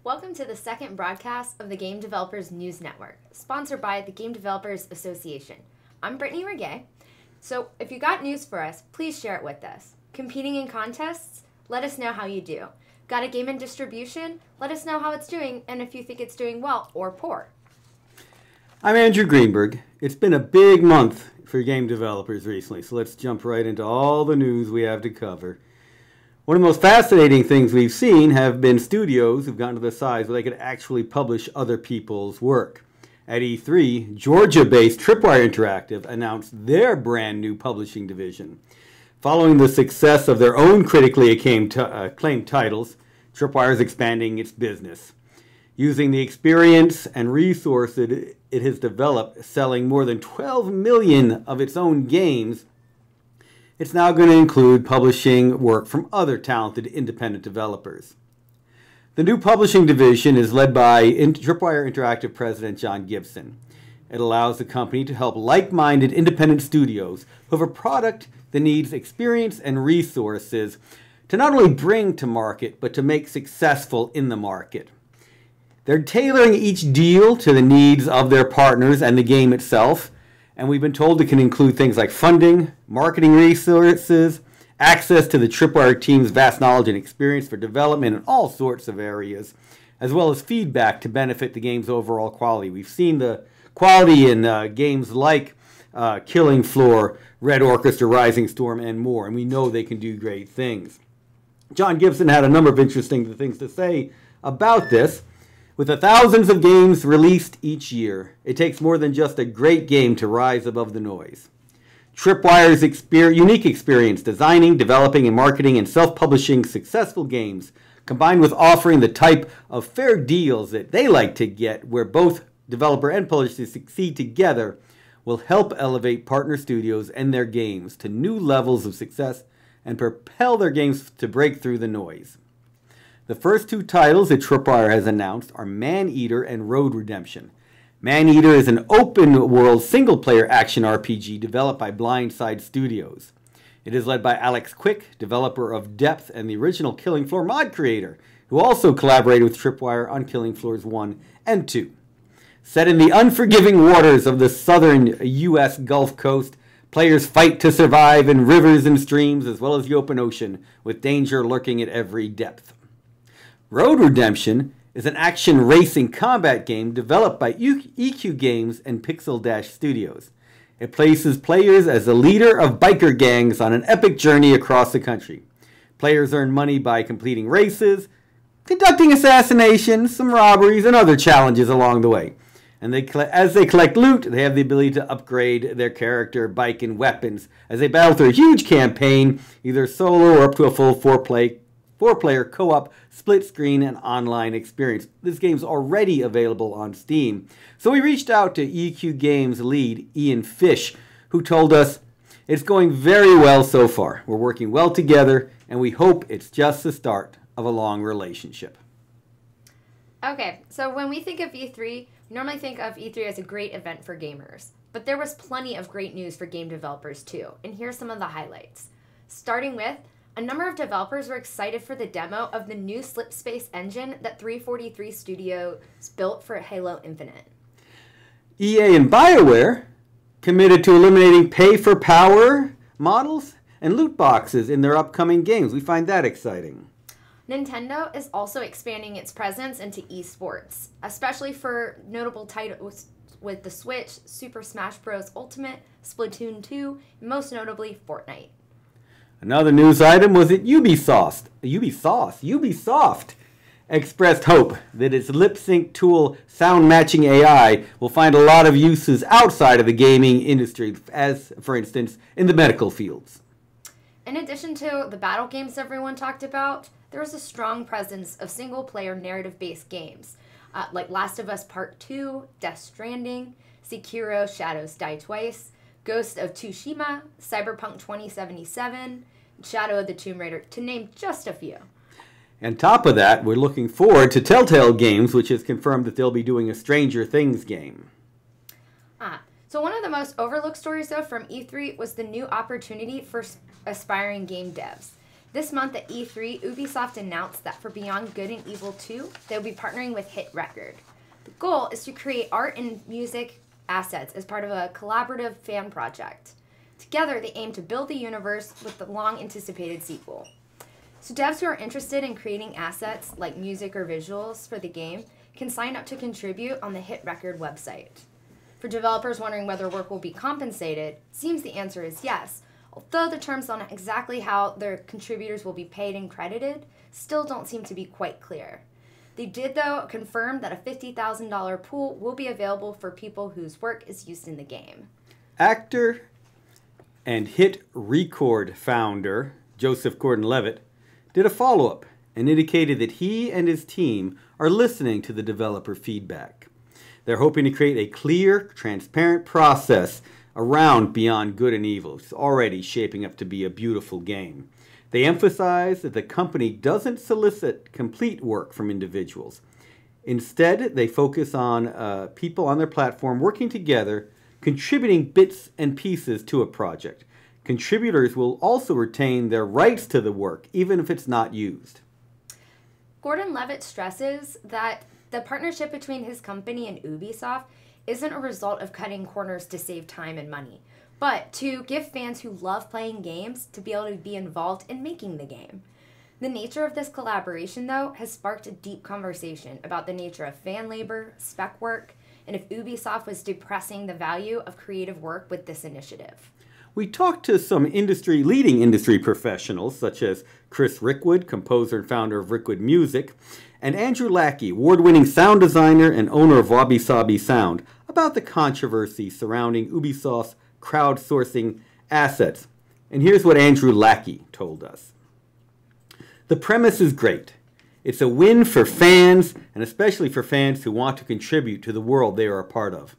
Welcome to the second broadcast of the Game Developers News Network, sponsored by the Game Developers Association. I'm Brittany Regay. So if you got news for us, please share it with us. Competing in contests? Let us know how you do. Got a game in distribution? Let us know how it's doing and if you think it's doing well or poor. I'm Andrew Greenberg. It's been a big month for game developers recently, so let's jump right into all the news we have to cover. One of the most fascinating things we've seen have been studios who've gotten to the size where they could actually publish other people's work. At E3, Georgia-based Tripwire Interactive announced their brand new publishing division. Following the success of their own critically acclaimed titles, Tripwire is expanding its business. Using the experience and resources it has developed, selling more than 12 million of its own games, it's now going to include publishing work from other talented independent developers. The new publishing division is led by Tripwire Interactive President John Gibson. It allows the company to help like-minded independent studios who have a product that needs experience and resources to not only bring to market, but to make successful in the market. They're tailoring each deal to the needs of their partners and the game itself. And we've been told it can include things like funding, marketing resources, access to the Tripwire team's vast knowledge and experience for development in all sorts of areas, as well as feedback to benefit the game's overall quality. We've seen the quality in games like Killing Floor, Red Orchestra, Rising Storm, and more, and we know they can do great things. John Gibson had a number of interesting things to say about this. With the thousands of games released each year, it takes more than just a great game to rise above the noise. Tripwire's unique experience designing, developing, and marketing and self-publishing successful games, combined with offering the type of fair deals that they like to get, where both developer and publisher succeed together, will help elevate partner studios and their games to new levels of success and propel their games to break through the noise. The first two titles that Tripwire has announced are Maneater and Road Redemption. Maneater is an open-world single-player action RPG developed by Blindside Studios. It is led by Alex Quick, developer of Depth and the original Killing Floor mod creator, who also collaborated with Tripwire on Killing Floors 1 and 2. Set in the unforgiving waters of the southern U.S. Gulf Coast, players fight to survive in rivers and streams as well as the open ocean, with danger lurking at every depth. Road Redemption is an action racing combat game developed by EQ Games and Pixel Dash Studios. It places players as the leader of biker gangs on an epic journey across the country. Players earn money by completing races, conducting assassinations, some robberies, and other challenges along the way. And as they collect loot, they have the ability to upgrade their character, bike, and weapons as they battle through a huge campaign, either solo or up to a full four-player co-op, split-screen, and online experience. This game's already available on Steam. So we reached out to EQ Games lead, Ian Fish, who told us, "It's going very well so far. We're working well together, and we hope it's just the start of a long relationship." Okay, so when we think of E3, we normally think of E3 as a great event for gamers. But there was plenty of great news for game developers too, and here's some of the highlights. Starting with, a number of developers were excited for the demo of the new Slipspace engine that 343 Studios built for Halo Infinite. EA and BioWare committed to eliminating pay-for-power models and loot boxes in their upcoming games. We find that exciting. Nintendo is also expanding its presence into esports, especially for notable titles with the Switch, Super Smash Bros. Ultimate, Splatoon 2, and most notably Fortnite. Another news item was that Ubisoft expressed hope that its lip sync tool sound matching AI will find a lot of uses outside of the gaming industry, as, for instance, in the medical fields. In addition to the battle games everyone talked about, there was a strong presence of single-player narrative-based games, like Last of Us Part 2, Death Stranding, Sekiro Shadows Die Twice, Ghost of Tsushima, Cyberpunk 2077, Shadow of the Tomb Raider, to name just a few. On top of that, we're looking forward to Telltale Games, which has confirmed that they'll be doing a Stranger Things game. So one of the most overlooked stories, though, from E3 was the new opportunity for aspiring game devs. This month at E3, Ubisoft announced that for Beyond Good and Evil 2, they'll be partnering with Hit Record. The goal is to create art and music assets as part of a collaborative fan project. Together, they aim to build the universe with the long-anticipated sequel. So devs who are interested in creating assets like music or visuals for the game can sign up to contribute on the Hit Record website. For developers wondering whether work will be compensated, it seems the answer is yes, although the terms on exactly how their contributors will be paid and credited still don't seem to be quite clear. They did, though, confirm that a $50,000 pool will be available for people whose work is used in the game. Actor and Hit Record founder Joseph Gordon-Levitt did a follow-up and indicated that he and his team are listening to the developer feedback. They're hoping to create a clear, transparent process around Beyond Good and Evil. It's already shaping up to be a beautiful game. They emphasize that the company doesn't solicit complete work from individuals. Instead, they focus on people on their platform working together, contributing bits and pieces to a project. Contributors will also retain their rights to the work, even if it's not used. Gordon-Levitt stresses that the partnership between his company and Ubisoft isn't a result of cutting corners to save time and money, but to give fans who love playing games to be able to be involved in making the game. The nature of this collaboration, though, has sparked a deep conversation about the nature of fan labor, spec work, and if Ubisoft was depressing the value of creative work with this initiative. We talked to some leading industry professionals, such as Chris Rickwood, composer and founder of Rickwood Music, and Andrew Lackey, award-winning sound designer and owner of Wabi Sabi Sound, about the controversy surrounding Ubisoft's crowdsourcing assets. And here's what Andrew Lackey told us. The premise is great. It's a win for fans, and especially for fans who want to contribute to the world they are a part of.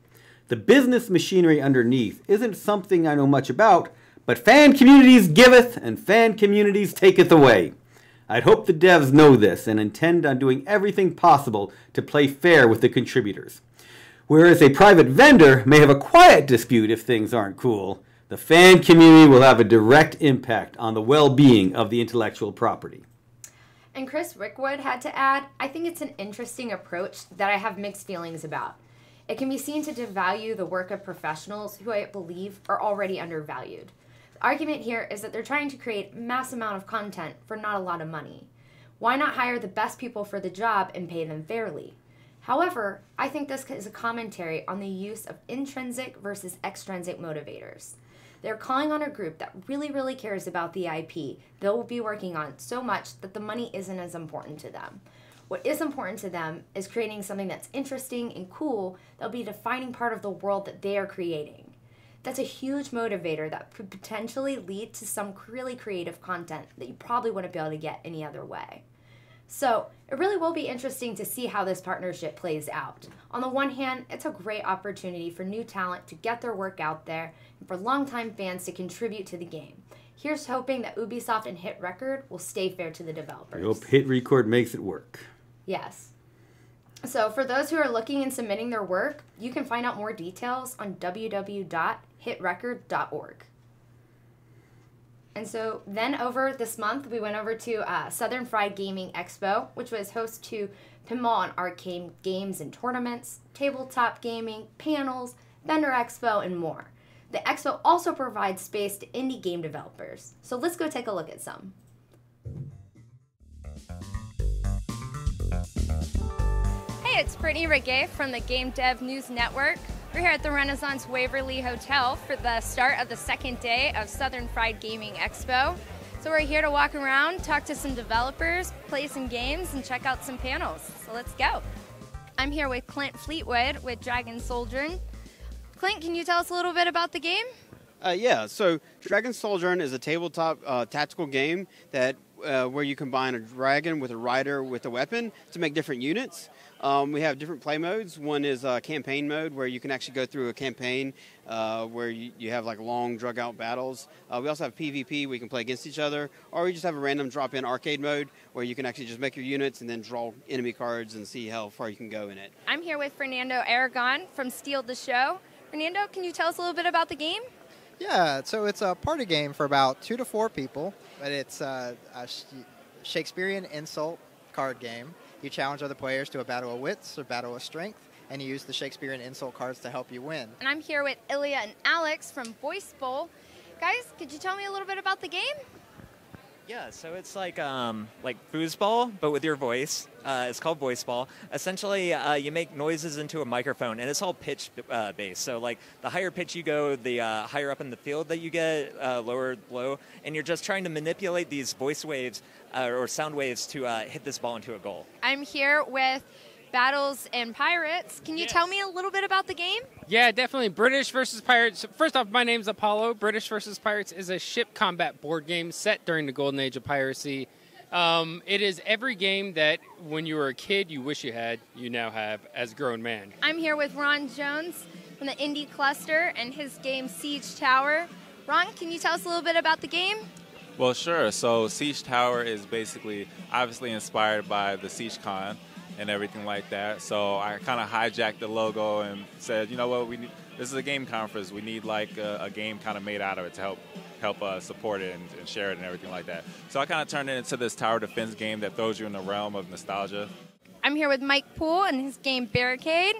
The business machinery underneath isn't something I know much about, but fan communities giveth, and fan communities taketh away. I'd hope the devs know this and intend on doing everything possible to play fair with the contributors. Whereas a private vendor may have a quiet dispute if things aren't cool, the fan community will have a direct impact on the well-being of the intellectual property. And Chris Rickwood had to add, I think it's an interesting approach that I have mixed feelings about. It can be seen to devalue the work of professionals who I believe are already undervalued. The argument here is that they're trying to create a mass amount of content for not a lot of money. Why not hire the best people for the job and pay them fairly? However, I think this is a commentary on the use of intrinsic versus extrinsic motivators. They're calling on a group that really cares about the IP they'll be working on so much that the money isn't as important to them. What is important to them is creating something that's interesting and cool that'll be a defining part of the world that they are creating. That's a huge motivator that could potentially lead to some really creative content that you probably wouldn't be able to get any other way. So it really will be interesting to see how this partnership plays out. On the one hand, it's a great opportunity for new talent to get their work out there and for longtime fans to contribute to the game. Here's hoping that Ubisoft and Hit Record will stay fair to the developers. I hope Hit Record makes it work. Yes. So for those who are looking and submitting their work, you can find out more details on www.hitrecord.org. And so then over this month, we went over to Southern Fried Gaming Expo, which was host to pinball and arcade games and tournaments, tabletop gaming, panels, vendor expo, and more. The expo also provides space to indie game developers. So let's go take a look at some. Hey, it's Brittany Regay from the Game Dev News Network. We're here at the Renaissance Waverly Hotel for the start of the second day of Southern Fried Gaming Expo. So we're here to walk around, talk to some developers, play some games, and check out some panels. So let's go. I'm here with Clint Fleetwood with Dragon Sojourn. Clint, can you tell us a little bit about the game? Yeah, so Dragon Sojourn is a tabletop tactical game that where you combine a dragon with a rider with a weapon to make different units. We have different play modes. One is campaign mode, where you can actually go through a campaign where you have like long, drug-out battles. We also have PvP, where you can play against each other, or we just have a random drop-in arcade mode, where you can actually just make your units and then draw enemy cards and see how far you can go in it. I'm here with Fernando Aragon from Steal the Show. Fernando, can you tell us a little bit about the game? Yeah, so it's a party game for about 2 to 4 people, but it's Shakespearean insult card game. You challenge other players to a battle of wits or battle of strength, and you use the Shakespearean insult cards to help you win. And I'm here with Ilya and Alex from Voice Bowl. Guys, could you tell me a little bit about the game? Yeah, so it's like foosball, but with your voice. It's called Voice Ball. Essentially, you make noises into a microphone, and it's all pitch based. So like the higher pitch you go, the higher up in the field that you get, lower low, and you're just trying to manipulate these voice waves or sound waves to hit this ball into a goal. I'm here with Battles and Pirates. Can you tell me a little bit about the game? Yeah, definitely. British versus Pirates. First off, my name's Apollo. British versus Pirates is a ship combat board game set during the golden age of piracy. It is every game that when you were a kid you wish you had, you now have as a grown man. I'm here with Ron Jones from the Indie Cluster and his game Siege Tower. Ron, can you tell us a little bit about the game? Well, sure. So Siege Tower is basically obviously inspired by the SiegeCon and everything like that. So I kind of hijacked the logo and said, you know what, this is a game conference. We need like a game kind of made out of it to help support it and share it and everything like that. So I kind of turned it into this tower defense game that throws you in the realm of nostalgia. I'm here with Mike Poole and his game Barricade.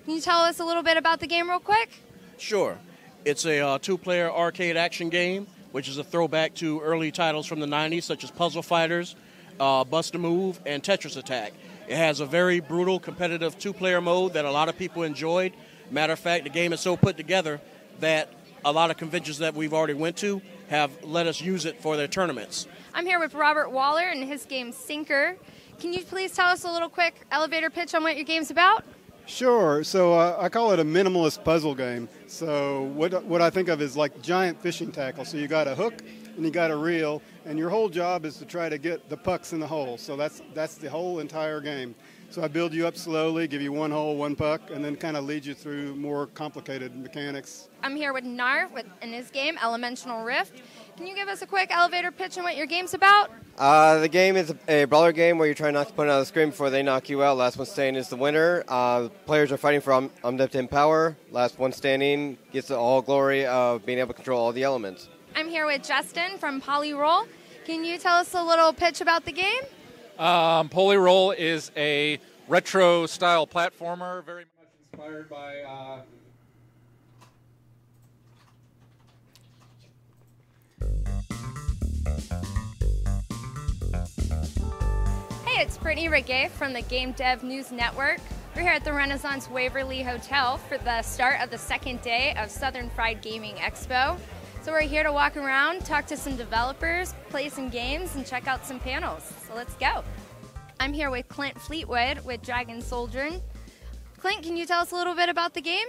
Can you tell us a little bit about the game real quick? Sure. It's a two-player arcade action game, which is a throwback to early titles from the 90s, such as Puzzle Fighters, Bust a Move, and Tetris Attack. It has a very brutal, competitive two-player mode that a lot of people enjoyed. Matter of fact, the game is so put together that a lot of conventions that we've already went to have let us use it for their tournaments. I'm here with Robert Waller and his game Sinker. Can you please tell us a little quick elevator pitch on what your game's about? Sure. So I call it a minimalist puzzle game. So what I think of is like giant fishing tackle. So you got a hook and you got a reel, and your whole job is to try to get the pucks in the hole. So that's the whole entire game. So I build you up slowly, give you one hole, one puck, and then kind of lead you through more complicated mechanics. I'm here with Nar in his game Elemental Rift. Can you give us a quick elevator pitch on what your game's about? The game is a brawler game where you're trying not to put out the screen before they knock you out. Last one standing is the winner. Players are fighting for omnipotent power. Last one standing gets the all glory of being able to control all the elements. I'm here with Justin from Polyroll. Can you tell us a little pitch about the game? Polyroll is a retro-style platformer, very much inspired by... Hey, it's Brittany Regay from the Game Dev News Network. We're here at the Renaissance Waverly Hotel for the start of the second day of Southern Fried Gaming Expo. So we're here to walk around, talk to some developers, play some games, and check out some panels. So let's go. I'm here with Clint Fleetwood with Dragon Sojourn. Clint, can you tell us a little bit about the game?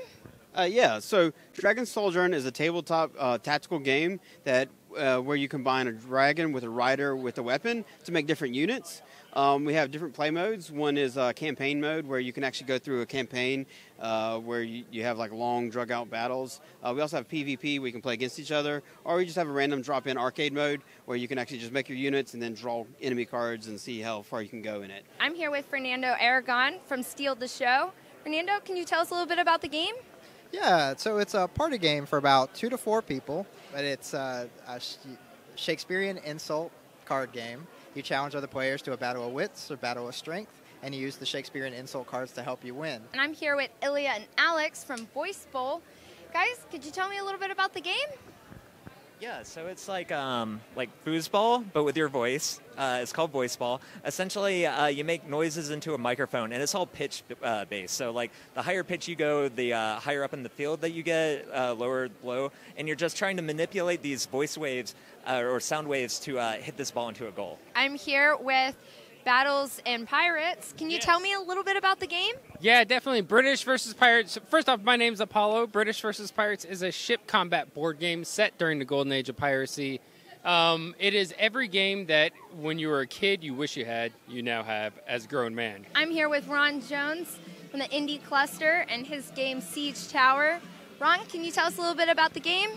Yeah, so Dragon Sojourn is a tabletop tactical game that where you combine a dragon with a rider with a weapon to make different units. We have different play modes. One is campaign mode, where you can actually go through a campaign where you have like long, drug-out battles. We also have PvP, where you can play against each other, or we just have a random drop-in arcade mode, where you can actually just make your units and then draw enemy cards and see how far you can go in it. I'm here with Fernando Aragon from Steal the Show. Fernando, can you tell us a little bit about the game? Yeah, so it's a party game for about 2 to 4 people, but it's a Shakespearean insult card game. You challenge other players to a battle of wits or battle of strength, and you use the Shakespearean insult cards to help you win. And I'm here with Ilya and Alex from Voice Bowl. Guys, could you tell me a little bit about the game? Yeah, so it's like foosball, but with your voice. It's called Voice Ball. Essentially, you make noises into a microphone, and it's all pitch based. So like the higher pitch you go, the higher up in the field that you get, lower low, and you're just trying to manipulate these voice waves or sound waves to hit this ball into a goal. I'm here with Battles and Pirates. Can you tell me a little bit about the game? Yeah, definitely. British versus Pirates. First off, my name's Apollo. British versus Pirates is a ship combat board game set during the golden age of piracy. It is every game that when you were a kid you wish you had, you now have as a grown man. I'm here with Ron Jones from the Indie Cluster and his game Siege Tower. Ron, can you tell us a little bit about the game?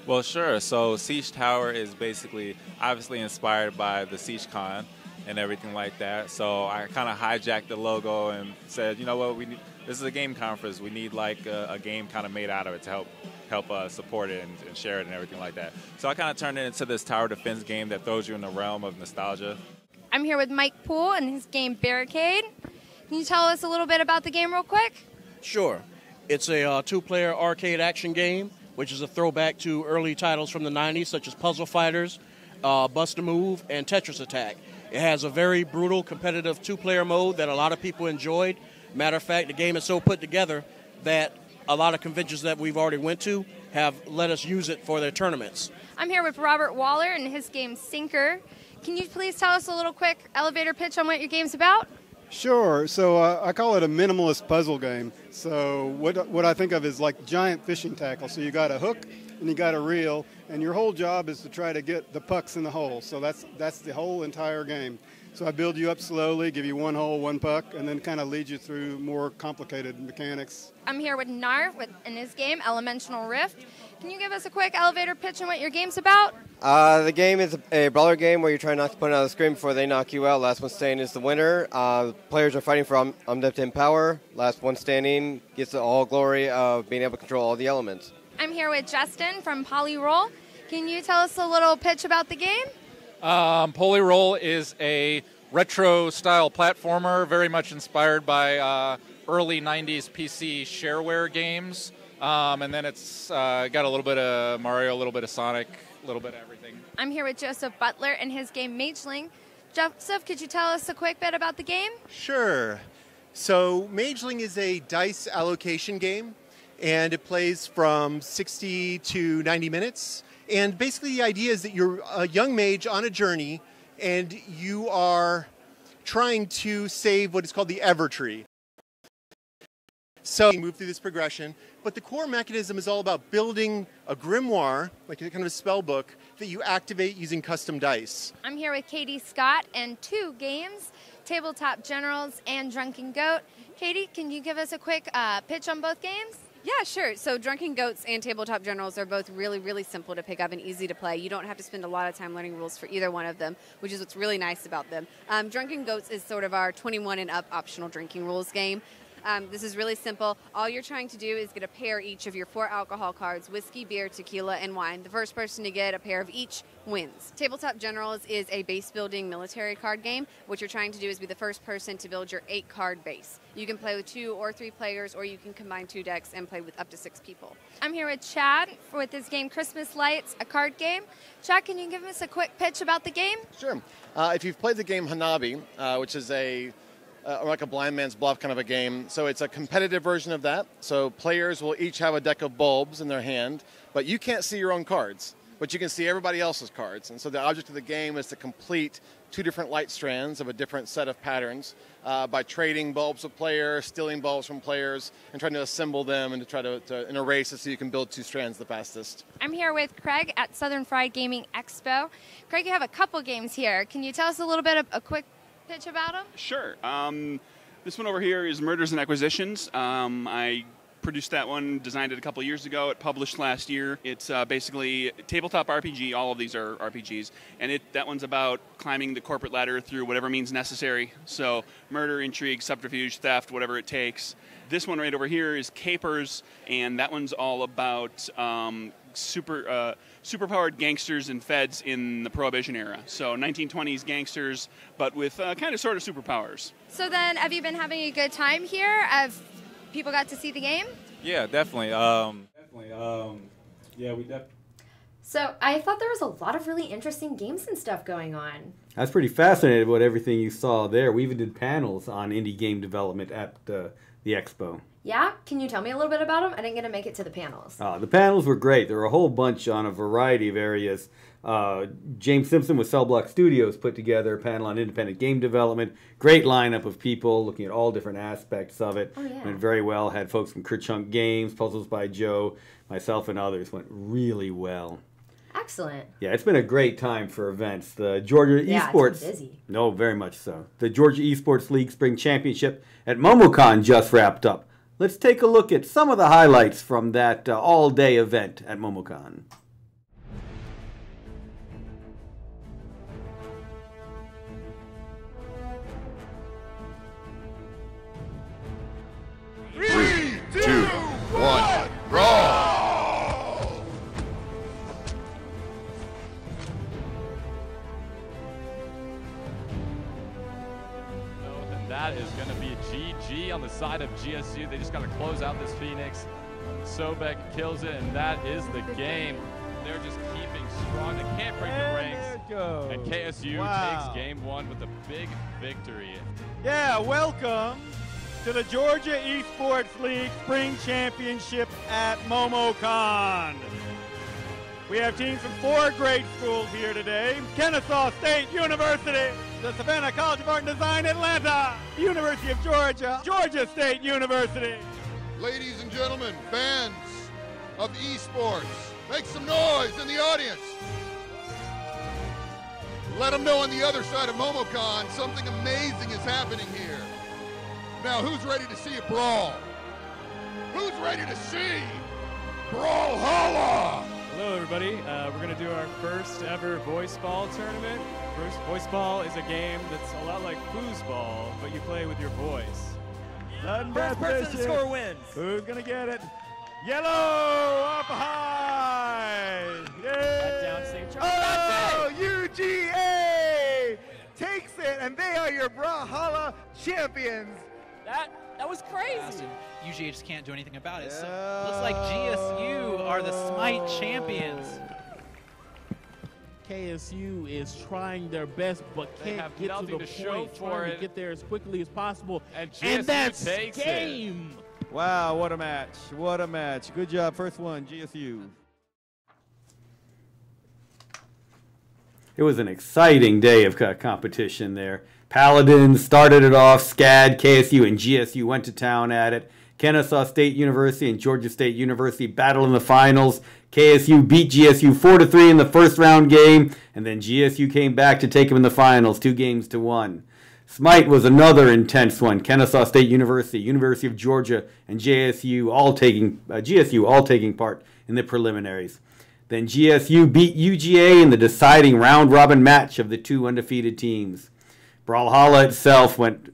Well, sure. So Siege Tower is basically obviously inspired by the SiegeCon and everything like that. So I kind of hijacked the logo and said, you know what, this is a game conference. We need like a game kind of made out of it to help support it and share it and everything like that. So I kind of turned it into this tower defense game that throws you in the realm of nostalgia. I'm here with Mike Poole and his game Barricade. Can you tell us a little bit about the game real quick? Sure. It's a two-player arcade action game, which is a throwback to early titles from the 90s, such as Puzzle Fighters, Bust a Move, and Tetris Attack. It has a very brutal, competitive two-player mode that a lot of people enjoyed. Matter of fact, the game is so put together that a lot of conventions that we've already went to have let us use it for their tournaments. I'm here with Robert Waller and his game Sinker. Can you please tell us a little quick elevator pitch on what your game's about? Sure. So I call it a minimalist puzzle game. So what I think of is like giant fishing tackle. So you got a hook and you got a reel, and your whole job is to try to get the pucks in the hole. So that's the whole entire game. So I build you up slowly, give you one hole, one puck, and then kind of lead you through more complicated mechanics. I'm here with Narv in his game Elemental Rift. Can you give us a quick elevator pitch on what your game's about? The game is a brawler game where you try not to put out the screen before they knock you out. Last one standing is the winner. Players are fighting for omnipotent power. Last one standing gets all glory of being able to control all the elements. I'm here with Justin from Polyroll. Can you tell us a little pitch about the game? Polyroll is a retro-style platformer, very much inspired by early 90s PC shareware games. And then it's got a little bit of Mario, a little bit of Sonic, a little bit of everything. I'm here with Joseph Butler and his game Mageling. Joseph, could you tell us a quick bit about the game? Sure. So Mageling is a dice allocation game, and it plays from 60 to 90 minutes. And basically the idea is that you're a young mage on a journey, and you are trying to save what is called the Evertree. So you move through this progression, but the core mechanism is all about building a grimoire, like a kind of a spell book, that you activate using custom dice. I'm here with Katie Scott and two games, Tabletop Generals and Drunken Goat. Katie, can you give us a quick pitch on both games? Yeah, sure. So Drunken Goats and Tabletop Generals are both really, really simple to pick up and easy to play. You don't have to spend a lot of time learning rules for either one of them, which is what's really nice about them. Drunken Goats is sort of our 21 and up optional drinking rules game. This is really simple. All you're trying to do is get a pair each of your 4 alcohol cards, whiskey, beer, tequila, and wine. The first person to get a pair of each wins. Tabletop Generals is a base-building military card game. What you're trying to do is be the first person to build your 8-card base. You can play with 2 or 3 players, or you can combine 2 decks and play with up to 6 people. I'm here with Chad with his game Christmas Lights, a card game. Chad, can you give us a quick pitch about the game? Sure. If you've played the game Hanabi, which is like a blind man's bluff kind of a game. So it's a competitive version of that. So players will each have a deck of bulbs in their hand, but you can't see your own cards, but you can see everybody else's cards. And so the object of the game is to complete 2 different light strands of a different set of patterns by trading bulbs with players, stealing bulbs from players, and trying to assemble them and to try to in a race so you can build 2 strands the fastest. I'm here with Craig at Southern Fried Gaming Expo. Craig, you have a couple games here. Can you tell us a little bit of a quick pitch about them? Sure. This one over here is Murders and Acquisitions. I produced that one, designed it a couple years ago. It published last year. It's basically tabletop RPG. All of these are RPGs. And that one's about climbing the corporate ladder through whatever means necessary. So murder, intrigue, subterfuge, theft, whatever it takes. This one right over here is Capers, and that one's all about superpowered gangsters and feds in the Prohibition era. So 1920s gangsters, but with kind of sort of superpowers. So then, have you been having a good time here? Have people got to see the game? Yeah, definitely. So I thought there was a lot of really interesting games and stuff going on. I was pretty fascinated with everything you saw there. We even did panels on indie game development at the expo. Yeah? Can you tell me a little bit about them? I didn't get to make it to the panels. The panels were great. There were a whole bunch on a variety of areas. James Simpson with Cell Block Studios put together a panel on independent game development. Great lineup of people looking at all different aspects of it. Oh, yeah. Went very well. Had folks from Kerchunk Games, Puzzles by Joe, myself, and others. Went really well. Excellent. Yeah, it's been a great time for events. The Georgia Esports. It's been busy. No, very much so. The Georgia Esports League Spring Championship at MomoCon just wrapped up. Let's take a look at some of the highlights from that all-day event at MomoCon. that is going to be a GG on the side of GSU. They just got to close out this Phoenix. Sobek kills it, and that is the game. They're just keeping strong. They can't break the ranks. And KSU takes game 1 with a big victory. Yeah, welcome to the Georgia Esports League Spring Championship at MomoCon. We have teams from 4 grade schools here today. Kennesaw State University, the Savannah College of Art and Design, Atlanta, University of Georgia, Georgia State University. Ladies and gentlemen, fans of esports, make some noise in the audience. Let them know on the other side of MomoCon something amazing is happening here. Now, who's ready to see a brawl? Who's ready to see Brawlhalla? Hello, everybody. We're going to do our first ever voice ball tournament. Voice ball is a game that's a lot like foosball, but you play with your voice. First person to score wins. Who's going to get it? Yellow up high. Yay. Oh, UGA takes it, and they are your Brawlhalla champions. That was crazy. UGA just can't do anything about it. So looks like GSU are the Smite champions. KSU is trying their best, but can't get to the point, trying to get there as quickly as possible. And that's game. Wow, what a match. What a match. Good job. First one, GSU. It was an exciting day of competition there. Paladins started it off, SCAD, KSU, and GSU went to town at it. Kennesaw State University and Georgia State University battled in the finals. KSU beat GSU 4-3 in the first round game, and then GSU came back to take them in the finals, 2-1. Smite was another intense one. Kennesaw State University, University of Georgia, and GSU all taking part in the preliminaries. Then GSU beat UGA in the deciding round-robin match of the 2 undefeated teams. Brawlhalla itself went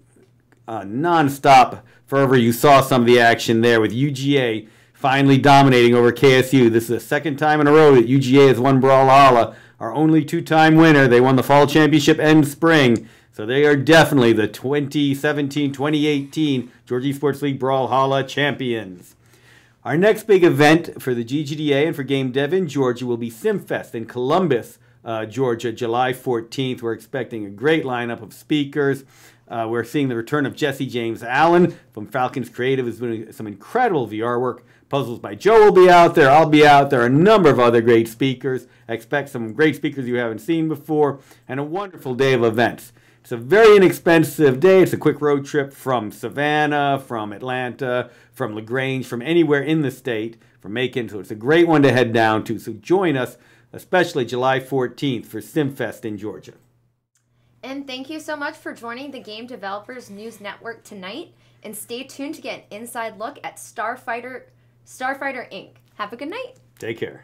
non-stop fervor. You saw some of the action there with UGA finally dominating over KSU. This is the second time in a row that UGA has won Brawlhalla, our only 2-time winner. They won the fall championship and spring, so they are definitely the 2017-2018 Georgia Esports League Brawlhalla champions. Our next big event for the GGDA and for Game Dev in Georgia will be SimFest in Columbus, Georgia, July 14th. We're expecting a great lineup of speakers. We're seeing the return of Jesse James Allen from Falcons Creative, who's doing some incredible VR work. Puzzles by Joe will be out there. I'll be out there. A number of other great speakers. I expect some great speakers you haven't seen before, and a wonderful day of events. It's a very inexpensive day. It's a quick road trip from Savannah, from Atlanta, from LaGrange, from anywhere in the state, from Macon. So it's a great one to head down to. So join us, especially July 14th for SimFest in Georgia. And thank you so much for joining the Game Developers News Network tonight. And stay tuned to get an inside look at Starfighter Inc. Have a good night. Take care.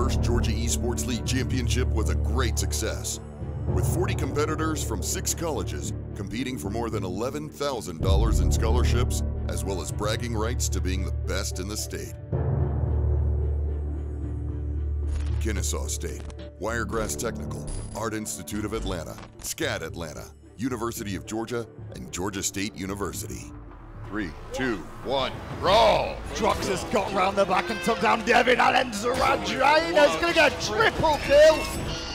first Georgia Esports League Championship was a great success, with 40 competitors from 6 colleges competing for more than $11,000 in scholarships, as well as bragging rights to being the best in the state. Kennesaw State, Wiregrass Technical, Art Institute of Atlanta, SCAD Atlanta, University of Georgia, and Georgia State University. 3, 2, 1, roll! Drox has got round the back and took down Devin Alendra-Draina's going to get a triple kill.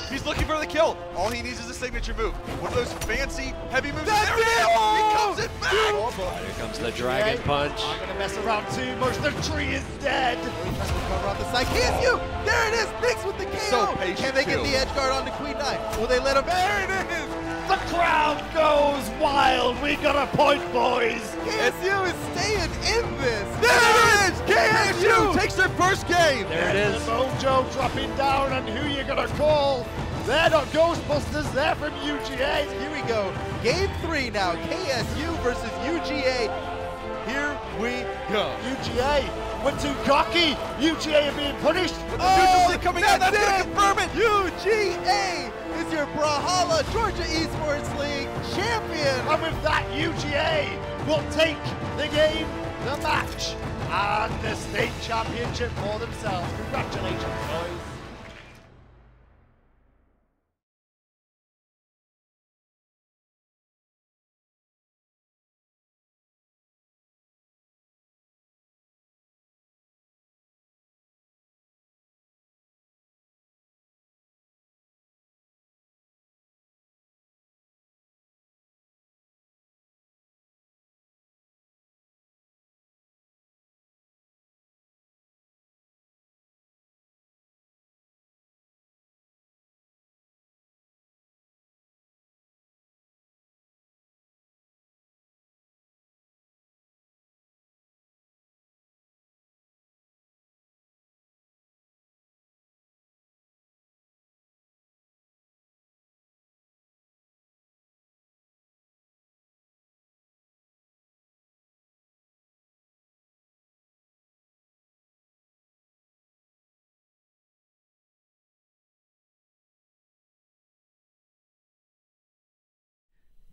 He's looking for the kill. All he needs is a signature move. One of those fancy, heavy moves. That's there it is! He comes it back! Here comes the dragon punch. I'm going to mess around too much. The tree is dead. Tries to come around the side. KSU! There it is! Mixed with the KO! So patient, Can they get too. the edge guard onto Queen 9? Will they let him? There it is! The crowd goes wild. We got a point, boys. KSU is staying in this. There it is! KSU takes their first game. There it is. Mojo dropping down, and who you gonna call? They're not Ghostbusters. They're from UGA. Here we go. Game 3 now. KSU versus UGA. Here we go. UGA went too cocky. UGA are being punished. Oh, coming out. That's going to confirm it. UGA is your Brawlhalla Georgia Esports League champion. And with that, UGA will take the game, the match, and the state championship for themselves. Congratulations, boys.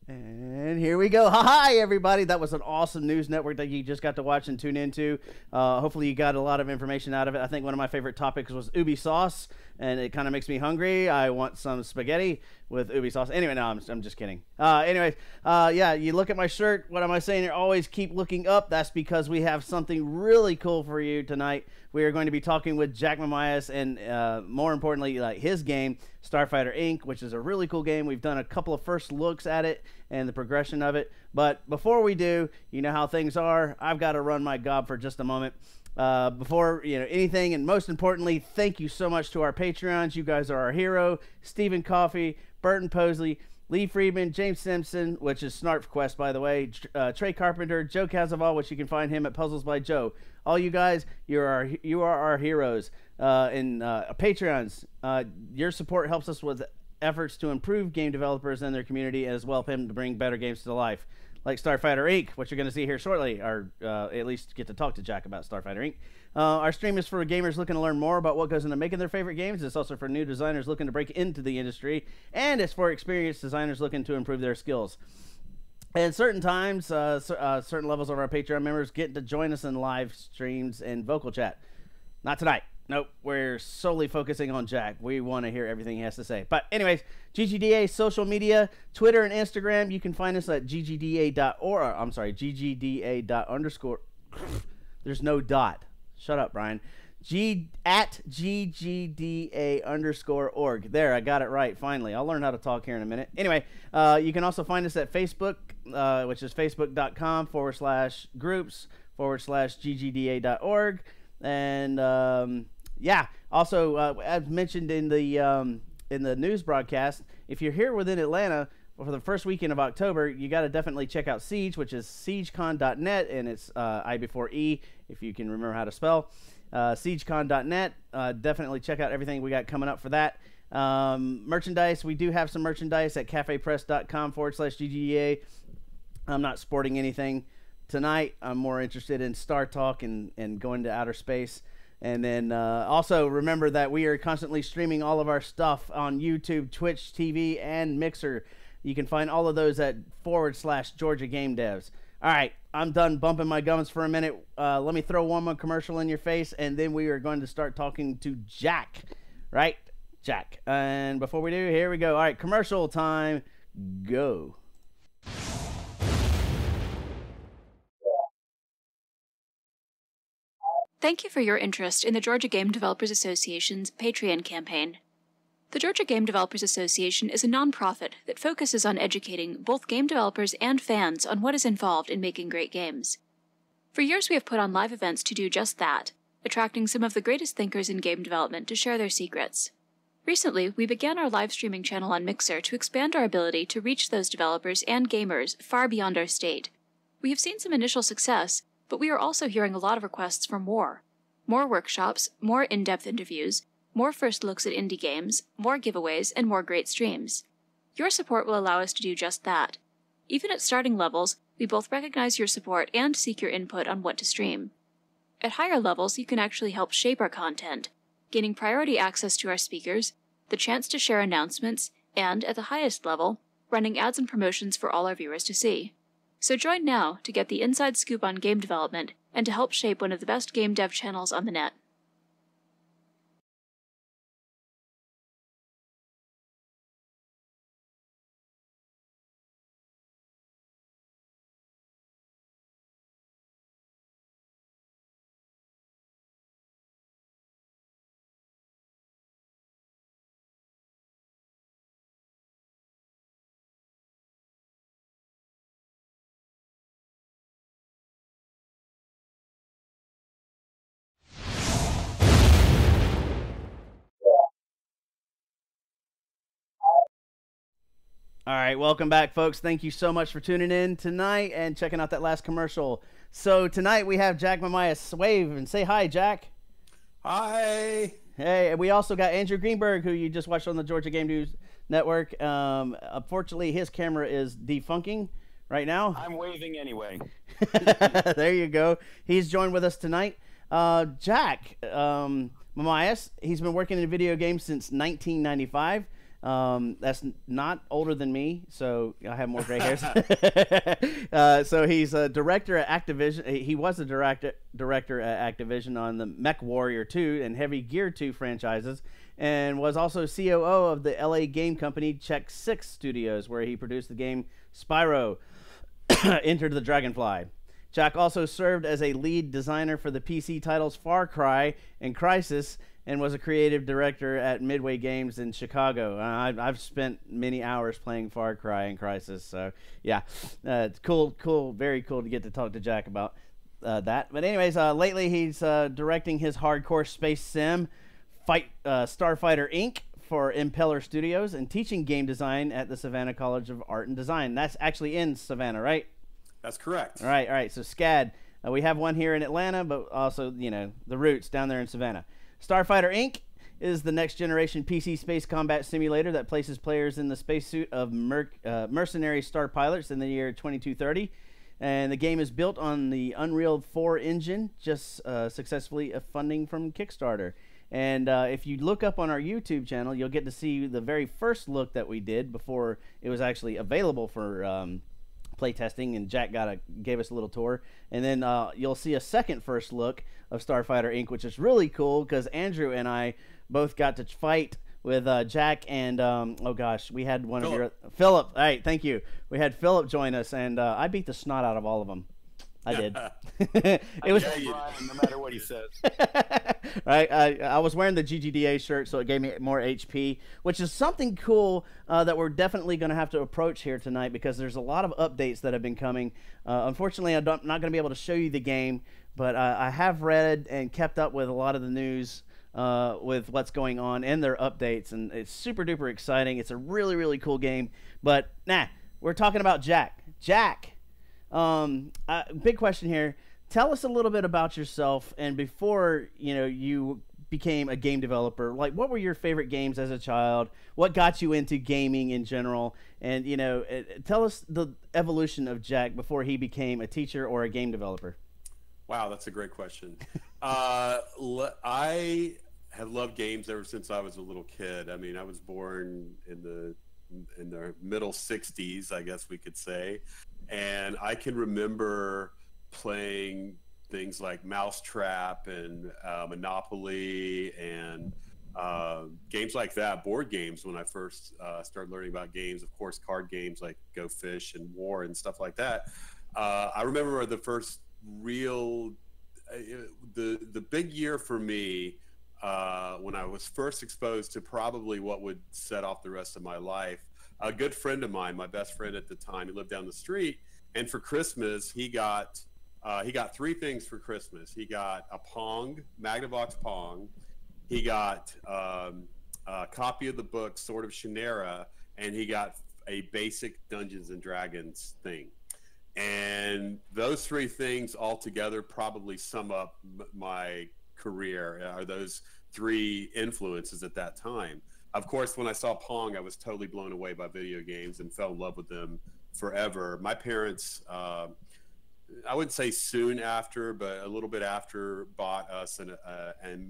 And here we go. Hi, everybody. That was an awesome news network that you just got to watch and tune into. Hopefully you got a lot of information out of it. I think one of my favorite topics was ubi sauce, and it kind of makes me hungry. I want some spaghetti with ubi sauce. Anyway, no, I'm just kidding. Yeah, you look at my shirt. What am I saying here? Always keep looking up. That's because we have something really cool for you tonight. We are going to be talking with Jack Mamias and, more importantly, his game, Starfighter Inc., which is a really cool game. We've done a couple of first looks at it and the progression of it. But before we do, you know how things are. I've got to run my gob for just a moment. Before anything, and most importantly, thank you so much to our Patreons. You guys are our hero. Stephen Coffey, Burton Posley, Lee Friedman, James Simpson, which is Snarf Quest, by the way, Trey Carpenter, Joe Casaval, which you can find him at Puzzles by Joe. All you guys, you are our heroes. And Patreons, your support helps us with efforts to improve game developers and their community, as well as him to bring better games to life. Like Starfighter Inc., which you're going to see here shortly, or at least get to talk to Jack about Starfighter Inc. Our stream is for gamers looking to learn more about what goes into making their favorite games. It's also for new designers looking to break into the industry, and it's for experienced designers looking to improve their skills. And certain times, certain levels of our Patreon members get to join us in live streams and vocal chat. Not tonight. Nope, we're solely focusing on Jack. We want to hear everything he has to say. But anyways, GGDA social media, Twitter and Instagram. You can find us at ggda.org. I'm sorry, ggda._. There's no dot. Shut up, Brian. At ggda_org. There, I got it right, finally. I'll learn how to talk here in a minute. Anyway, you can also find us at Facebook, which is facebook.com/groups/ggda.org. And yeah, also as mentioned in the news broadcast, if you're here within Atlanta for the first weekend of October, you got to definitely check out Siege, which is siegecon.net, and it's I before E, if you can remember how to spell. Siegecon.net. Definitely check out everything we got coming up for that. Merchandise, we do have some merchandise at cafepress.com/GGDA. I'm not sporting anything tonight. I'm more interested in Star Talk and going to outer space. And then also remember that we are constantly streaming all of our stuff on YouTube, Twitch TV, and Mixer. You can find all of those at /Georgia Game Devs. All right, I'm done bumping my gums for a minute. Let me throw one more commercial in your face, and then we are going to start talking to Jack. Right? Jack. And before we do, here we go. All right, commercial time. Go. Thank you for your interest in the Georgia Game Developers Association's Patreon campaign. The Georgia Game Developers Association is a nonprofit that focuses on educating both game developers and fans on what is involved in making great games. For years we have put on live events to do just that, attracting some of the greatest thinkers in game development to share their secrets. Recently, we began our live streaming channel on Mixer to expand our ability to reach those developers and gamers far beyond our state. We have seen some initial success, but we are also hearing a lot of requests for more. More workshops, more in-depth interviews, more first looks at indie games, more giveaways, and more great streams. Your support will allow us to do just that. Even at starting levels, we both recognize your support and seek your input on what to stream. At higher levels, you can actually help shape our content, gaining priority access to our speakers, the chance to share announcements, and, at the highest level, running ads and promotions for all our viewers to see. So join now to get the inside scoop on game development and to help shape one of the best game dev channels on the net. All right, welcome back, folks. Thank you so much for tuning in tonight and checking out that last commercial. So tonight we have Jack Mamias Wave, and say hi, Jack. Hi. Hey, and we also got Andrew Greenberg, who you just watched on the Georgia Game News Network. Unfortunately, his camera is defunking right now. I'm waving anyway. There you go. He's joined with us tonight. Jack Mamias, he's been working in video games since 1995. That's not older than me, so I have more gray hairs. So he's a director at Activision. He was a director at Activision on the Mech Warrior 2 and Heavy Gear 2 franchises, and was also COO of the LA game company Check 6 Studios, where he produced the game Spyro, Enter the Dragonfly. Jack also served as a lead designer for the PC titles Far Cry and Crysis, and was a creative director at Midway Games in Chicago. I've spent many hours playing Far Cry and Crysis, so yeah, it's cool, very cool to get to talk to Jack about that. But anyways, lately he's directing his hardcore space sim, Starfighter Inc. for Impeller Studios, and teaching game design at the Savannah College of Art and Design. That's actually in Savannah, right? That's correct. All right, so SCAD. We have one here in Atlanta, but also, the roots down there in Savannah. Starfighter Inc. is the next-generation PC space combat simulator that places players in the spacesuit of mercenary star pilots in the year 2230. And the game is built on the Unreal 4 engine, just successfully funding from Kickstarter. And if you look up on our YouTube channel, you'll get to see the very first look that we did before it was actually available for playtesting, and Jack gave us a little tour. And then you'll see a second first look of Starfighter Inc., which is really cool because Andrew and I both got to fight with Jack and we had one Phillip. of your Phillip. All right, thank you. We had Phillip join us, and I beat the snot out of all of them. I did. It was Brian, no matter what he says. Right. I was wearing the GGDA shirt, so it gave me more HP, which is something cool that we're definitely going to have to approach here tonight because there's a lot of updates that have been coming. Unfortunately, I'm not going to be able to show you the game, but I have read and kept up with a lot of the news with what's going on and their updates, and it's super duper exciting. It's a really, really cool game. But we're talking about Jack. Jack. Big question here. Tell us a little bit about yourself, and before you became a game developer, like what were your favorite games as a child? What got you into gaming in general? And tell us the evolution of Jack before he became a teacher or a game developer. Wow, that's a great question. I have loved games ever since I was a little kid. I mean, I was born in the middle 60s, I guess we could say. And I can remember playing things like Mousetrap and Monopoly and games like that, board games, when I first started learning about games. Of course, card games like Go Fish and War and stuff like that. I remember the first real, the big year for me when I was first exposed to probably what would set off the rest of my life. A good friend of mine, my best friend at the time, he lived down the street, and for Christmas he got 3 things for Christmas. He got a Pong, Magnavox Pong. He got a copy of the book Sword of Shannara, and he got a basic Dungeons and Dragons thing. And those 3 things all together probably sum up my career, are those 3 influences at that time. Of course, when I saw Pong, I was totally blown away by video games and fell in love with them forever. My parents, I wouldn't say soon after, but a little bit after, bought us and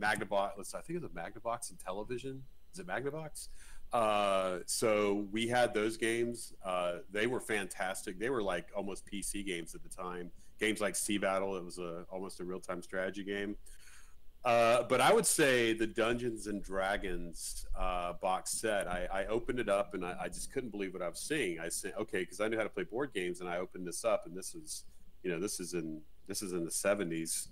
Magnavox. I think it was a Magnavox and television. Is it Magnavox? So we had those games. They were fantastic. They were like almost PC games at the time. Games like Sea Battle. It was almost a real-time strategy game. But I would say the Dungeons and Dragons box set, I opened it up and I just couldn't believe what I was seeing. I said, okay, because I knew how to play board games, and I opened this up, and this is in the 70s,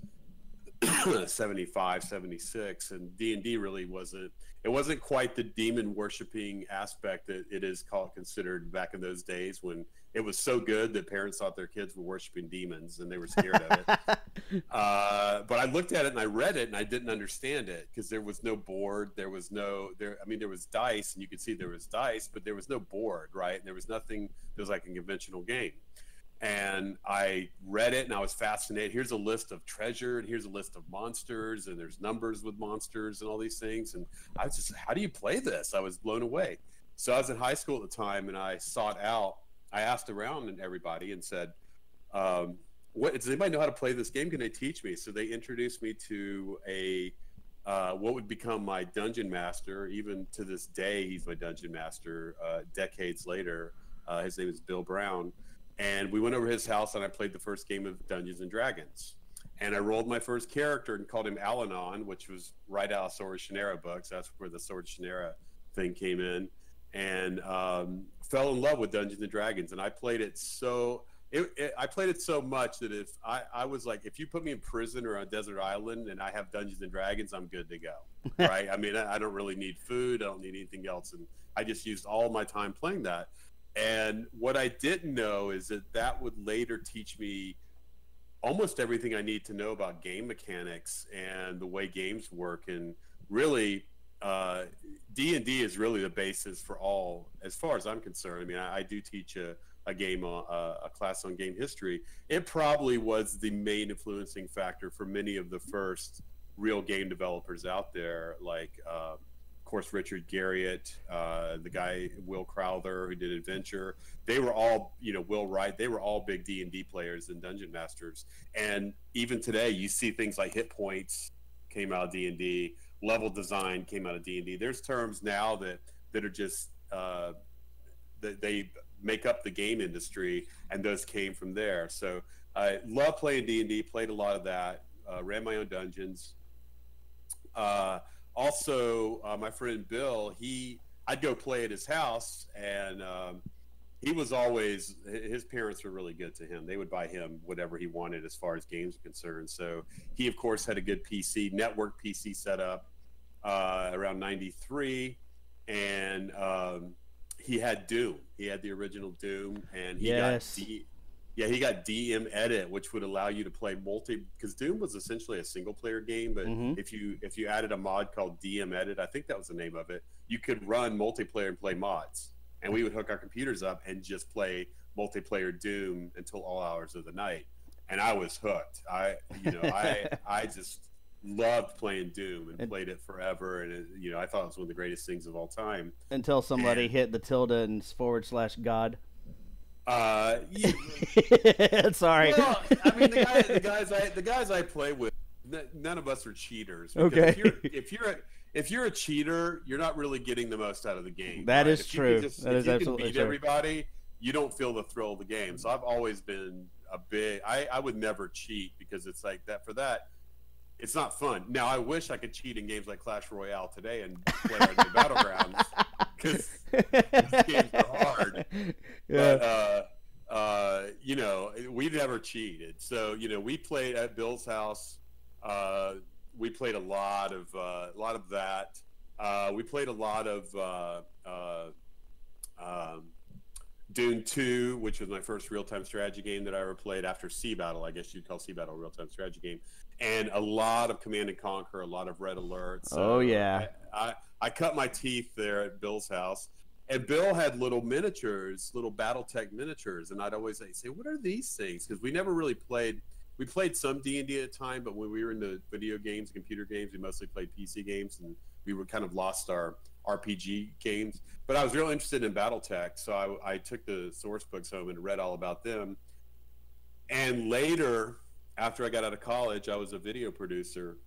75, 76, and D&D really wasn't quite the demon worshiping aspect that it is considered back in those days, when it was so good that parents thought their kids were worshiping demons and they were scared of it. But I looked at it and I read it and I didn't understand it, because there was no board, there was dice, and you could see there was dice, but there was no board, right? And there was nothing. It was like a conventional game. And I read it and I was fascinated. Here's a list of treasure, and here's a list of monsters, and there's numbers with monsters and all these things. And I was just, how do you play this? I was blown away. So I was in high school at the time, and I asked around and everybody and said, does anybody know how to play this game? Can they teach me? So they introduced me to what would become my dungeon master. Even to this day, he's my dungeon master decades later. His name is Bill Brown. And we went over to his house, and I played the first game of Dungeons and Dragons. And I rolled my first character and called him Alanon, which was right out of Sword of Shannara books. That's where the Sword of Shannara thing came in. And fell in love with Dungeons and Dragons. And I played it I played it so much that if I was like, if you put me in prison or on a desert island and I have Dungeons and Dragons, I'm good to go, right? I mean, I don't really need food. I don't need anything else. And I just used all my time playing that. And what I didn't know is that would later teach me almost everything I need to know about game mechanics and the way games work. And really, D&D is really the basis for all, as far as I'm concerned. I mean, I do teach a class on game history. It probably was the main influencing factor for many of the first real game developers out there, like of course Richard Garriott, the guy Will Crowther who did Adventure. They were all, Will Wright, they were all big D&D players and dungeon masters. And even today you see things like hit points came out of D&D, level design came out of D&D. There's terms now that are just that they make up the game industry, and those came from there. So I love playing D&D, played a lot of that, ran my own dungeons. Also, my friend Bill, I'd go play at his house, and he was always, his parents were really good to him. They would buy him whatever he wanted as far as games are concerned. So he, of course, had a good network PC set up around 93, and he had Doom. He had the original Doom, and he got DM Edit, which would allow you to play because Doom was essentially a single player game, but if you added a mod called DM Edit, I think that was the name of it, you could run multiplayer and play mods. And we would hook our computers up and just play multiplayer Doom until all hours of the night. And I was hooked. I just loved playing Doom and played it forever, and I thought it was one of the greatest things of all time. Until somebody hit the tilde and /God. Yeah. Sorry. Well, I mean, the guys I play with, none of us are cheaters. Okay. If you're a cheater, you're not really getting the most out of the game. That is If true. That is That is absolutely absolutely true. If you true. can beat everybody, you don't feel the thrill of the game. So I've always been I would never cheat because it's like that. For that, it's not fun. Now I wish I could cheat in games like Clash Royale today and play on the battlegrounds because these games are hard. Yeah. But you know, we never cheated. So you know, we played at Bill's house. We played a lot of that. We played a lot of Dune 2, which was my first real-time strategy game that I ever played after Sea Battle. I guess you'd call Sea Battle a real-time strategy game. And a lot of Command & Conquer, a lot of Red Alert. So Oh, yeah. I cut my teeth there at Bill's house. And Bill had little miniatures, little BattleTech miniatures. And I'd always say, what are these things? Because we never really played. We played some D&D at a time, but when we were into video games, computer games, we mostly played PC games. And we were kind of lost our RPG games. But I was real interested in BattleTech, so I took the source books home and read all about them. And later, after I got out of college, I was a video producer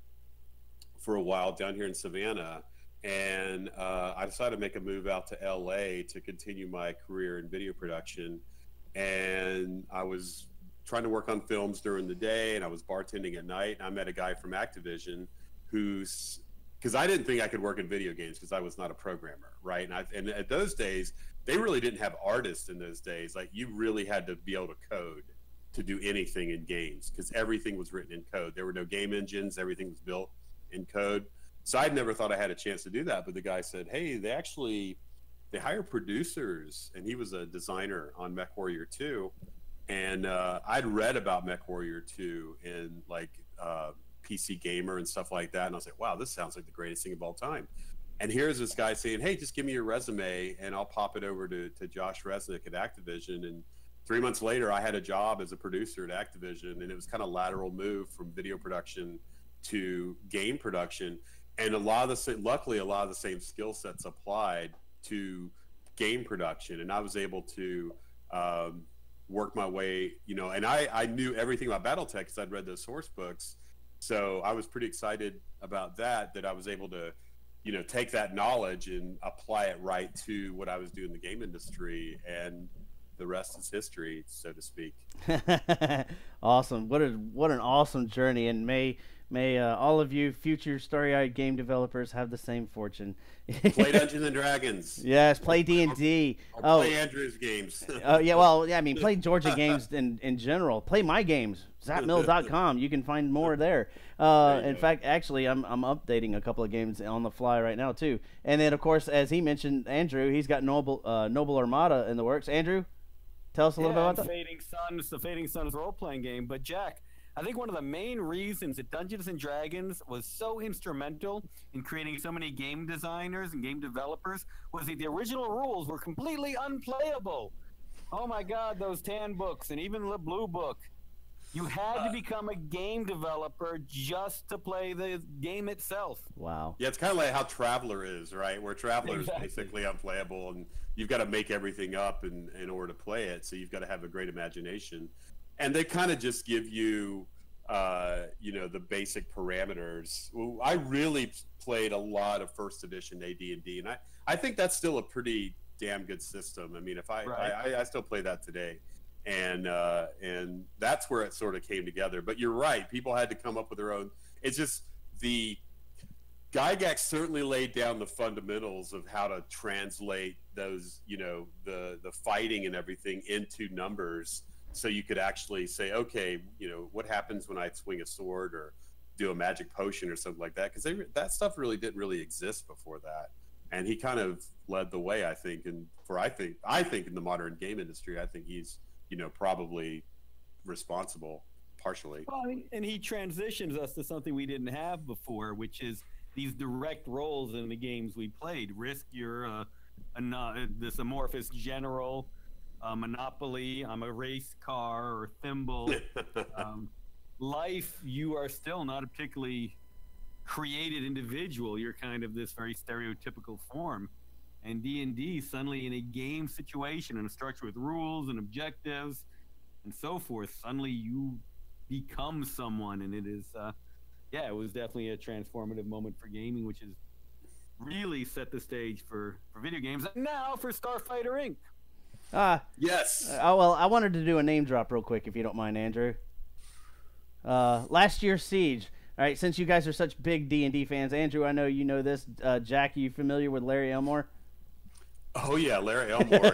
for a while down here in Savannah. And I decided to make a move out to LA to continue my career in video production. And I was trying to work on films during the day, and I was bartending at night. And I met a guy from Activision who's, because I didn't think I could work in video games because I was not a programmer, right? And at those days, they really didn't have artists in those days. Like, you really had to be able to code to do anything in games because everything was written in code. There were no game engines. Everything was built in code. So I'd never thought I had a chance to do that. But the guy said, hey, they hire producers. And he was a designer on MechWarrior 2. And I'd read about MechWarrior 2 in like PC Gamer and stuff like that. And I was like, wow, this sounds like the greatest thing of all time. And here's this guy saying, hey, just give me your resume and I'll pop it over to Josh Resnick at Activision. And 3 months later, I had a job as a producer at Activision. And it was kind of lateral move from video production to game production. And luckily, a lot of the same skill sets applied to game production. And I was able to work my way, you know, and I knew everything about BattleTech because I'd read those source books. So I was pretty excited about that I was able to, you know, take that knowledge and apply it right to what I was doing in the game industry. And the rest is history, so to speak. Awesome. What an awesome journey. And may all of you future Starry-Eyed game developers have the same fortune. Play Dungeons and Dragons. Yes, play D&D. Or play Andrew's games. Yeah, well, yeah, I mean, play Georgia games in general. Play my games, zapmill.com. You can find more there. In fact, actually, I'm updating a couple of games on the fly right now, too. And then, of course, as he mentioned, Andrew, he's got Noble Armada in the works. Andrew, tell us a little bit about that. Fading Suns, the Fading Suns role-playing game. But, Jack, I think one of the main reasons that Dungeons & Dragons was so instrumental in creating so many game designers and game developers was that the original rules were completely unplayable. Oh my God, those tan books and even the blue book. You had to become a game developer just to play the game itself. Wow. Yeah, it's kind of like how Traveler is, right? Where Traveler is basically unplayable, and you've got to make everything up in order to play it. So you've got to have a great imagination. And they kind of just give you, you know, the basic parameters. I really played a lot of first edition AD&D, and I think that's still a pretty damn good system. I mean, if I still play that today, and that's where it sort of came together. But you're right, people had to come up with their own. It's just the Gygax certainly laid down the fundamentals of how to translate those, you know, the fighting and everything into numbers. So you could actually say, okay, you know, what happens when I swing a sword or do a magic potion or something like that? Because that stuff really didn't really exist before that. And he kind of led the way, I think. And I think in the modern game industry, I think he's, you know, probably responsible partially. Well, I mean, and he transitions us to something we didn't have before, which is these direct roles in the games we played. Risk, you're this amorphous general. Monopoly, I'm a race car or thimble. Life, you are still not a particularly created individual. You're kind of this very stereotypical form. And D&D, suddenly in a game situation, in a structure with rules and objectives and so forth, suddenly you become someone, and it is yeah, it was definitely a transformative moment for gaming, which has really set the stage for video games. And now for Starfighter Inc. Yes. Well, I wanted to do a name drop real quick, if you don't mind, Andrew. Last year's Siege. All right, since you guys are such big D&D fans, Andrew, I know you know this. Jack, are you familiar with Larry Elmore? Oh yeah, Larry Elmore.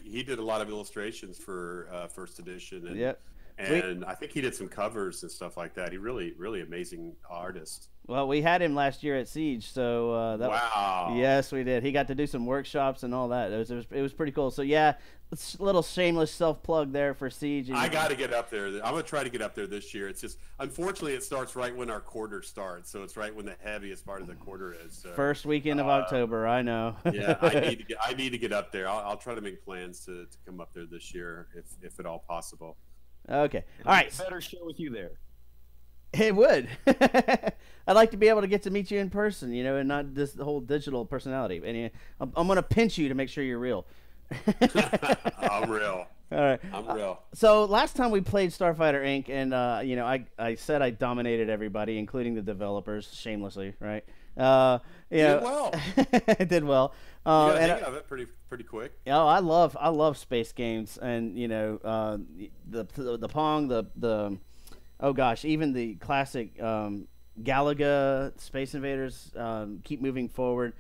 he did a lot of illustrations for First Edition, and Yep. and I think he did some covers and stuff like that. He really amazing artist. Well, we had him last year at Siege, so Wow. Yes, we did. He got to do some workshops and all that. It was pretty cool. So yeah, a little shameless self plug there for Siege. I got to get up there. I'm gonna try to get up there this year. It's just unfortunately it starts right when our quarter starts, so it's right when the heaviest part of the quarter is. So, First weekend of October, I know. Yeah, I need to get up there. I'll try to make plans to come up there this year if at all possible. Okay. All right. Better show with you there. It would. I'd like to be able to get to meet you in person, and not this the whole digital personality. And I'm going to pinch you to make sure you're real. I'm real. All right. I'm real. So last time we played Starfighter Inc. and I said I dominated everybody, including the developers, shamelessly, right? Did well. I did well. You got a hang of it pretty quick. Oh, I love space games, and the Pong, oh gosh, even the classic Galaga Space Invaders, keep moving forward.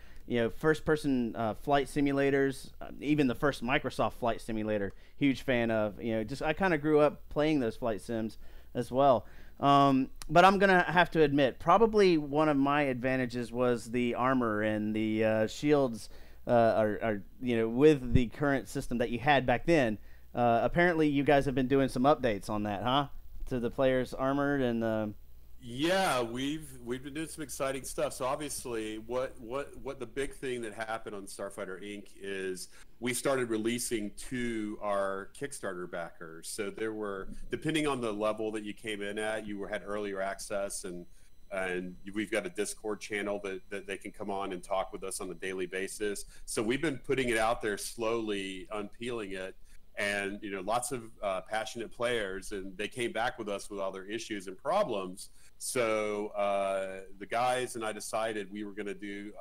First-person flight simulators, even the first Microsoft Flight Simulator, huge fan of. I kind of grew up playing those flight sims as well. But I'm gonna have to admit, probably one of my advantages was the armor and the shields. With the current system that you had back then, apparently you guys have been doing some updates on that, huh? To the players' armor and. Yeah, we've been doing some exciting stuff. So obviously, what the big thing that happened on Starfighter Inc. is we started releasing to our Kickstarter backers. So there were, depending on the level that you came in at, you had earlier access, and we've got a Discord channel that they can come on and talk with us on a daily basis. So we've been putting it out there slowly, unpeeling it. And lots of passionate players, and they came back with us with all their issues and problems. So the guys and I decided we were going to do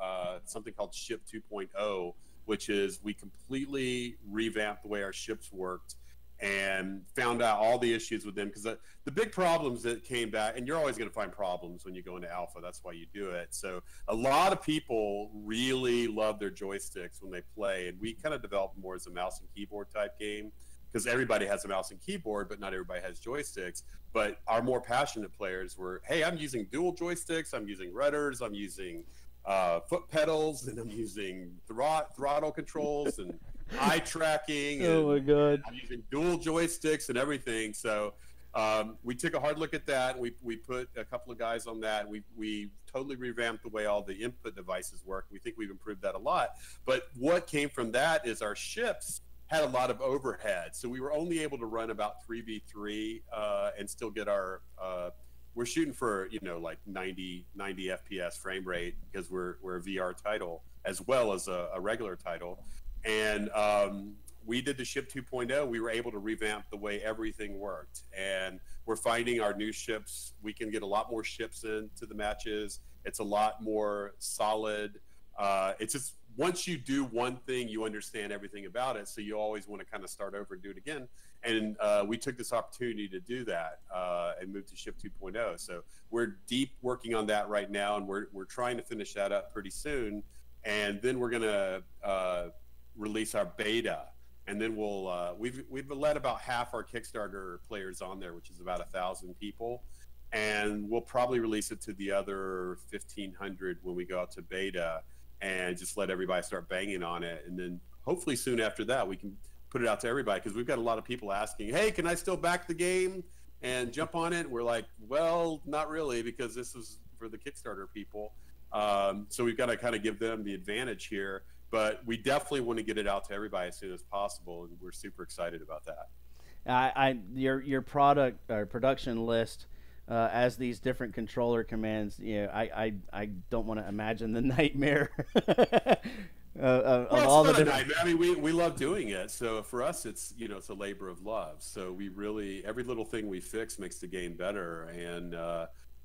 something called Ship 2.0, which is we completely revamped the way our ships worked and found out all the issues with them, because the big problems that came back, and you're always going to find problems when you go into alpha, that's why you do it. So a lot of people really love their joysticks when they play, and we kind of developed more as a mouse and keyboard type game, because everybody has a mouse and keyboard, but not everybody has joysticks. But our more passionate players were, hey, I'm using dual joysticks, I'm using rudders, I'm using foot pedals, and I'm using throttle controls and eye tracking. Oh my God! I'm using dual joysticks and everything. So we took a hard look at that. We put a couple of guys on that. We totally revamped the way all the input devices work. We think we've improved that a lot. But what came from that is our ships had a lot of overhead. So we were only able to run about 3v3 and still get our we're shooting for like 90 FPS frame rate, because we're a VR title as well as a regular title. And we did the Ship 2.0. We were able to revamp the way everything worked, and we're finding our new ships, we can get a lot more ships into the matches. It's a lot more solid. It's just, once you do one thing, you understand everything about it, so you always want to kind of start over and do it again. And we took this opportunity to do that and move to Ship 2.0. So we're deep working on that right now, and we're trying to finish that up pretty soon. And then we're going to release our beta, and then we'll we've let about half our Kickstarter players on there, which is about 1,000 people, and we'll probably release it to the other 1,500 when we go out to beta, and just let everybody start banging on it. And then hopefully soon after that we can put it out to everybody, because we've got a lot of people asking, hey, can I still back the game and jump on it? We're like, well, not really, because this is for the Kickstarter people. So we've got to kind of give them the advantage here, but we definitely want to get it out to everybody as soon as possible, and we're super excited about that. Your product or production list as these different controller commands, I don't want to imagine the nightmare. Well, it's all not the a nightmare. I mean, we love doing it. So for us, it's it's a labor of love. So we really, every little thing we fix makes the game better. And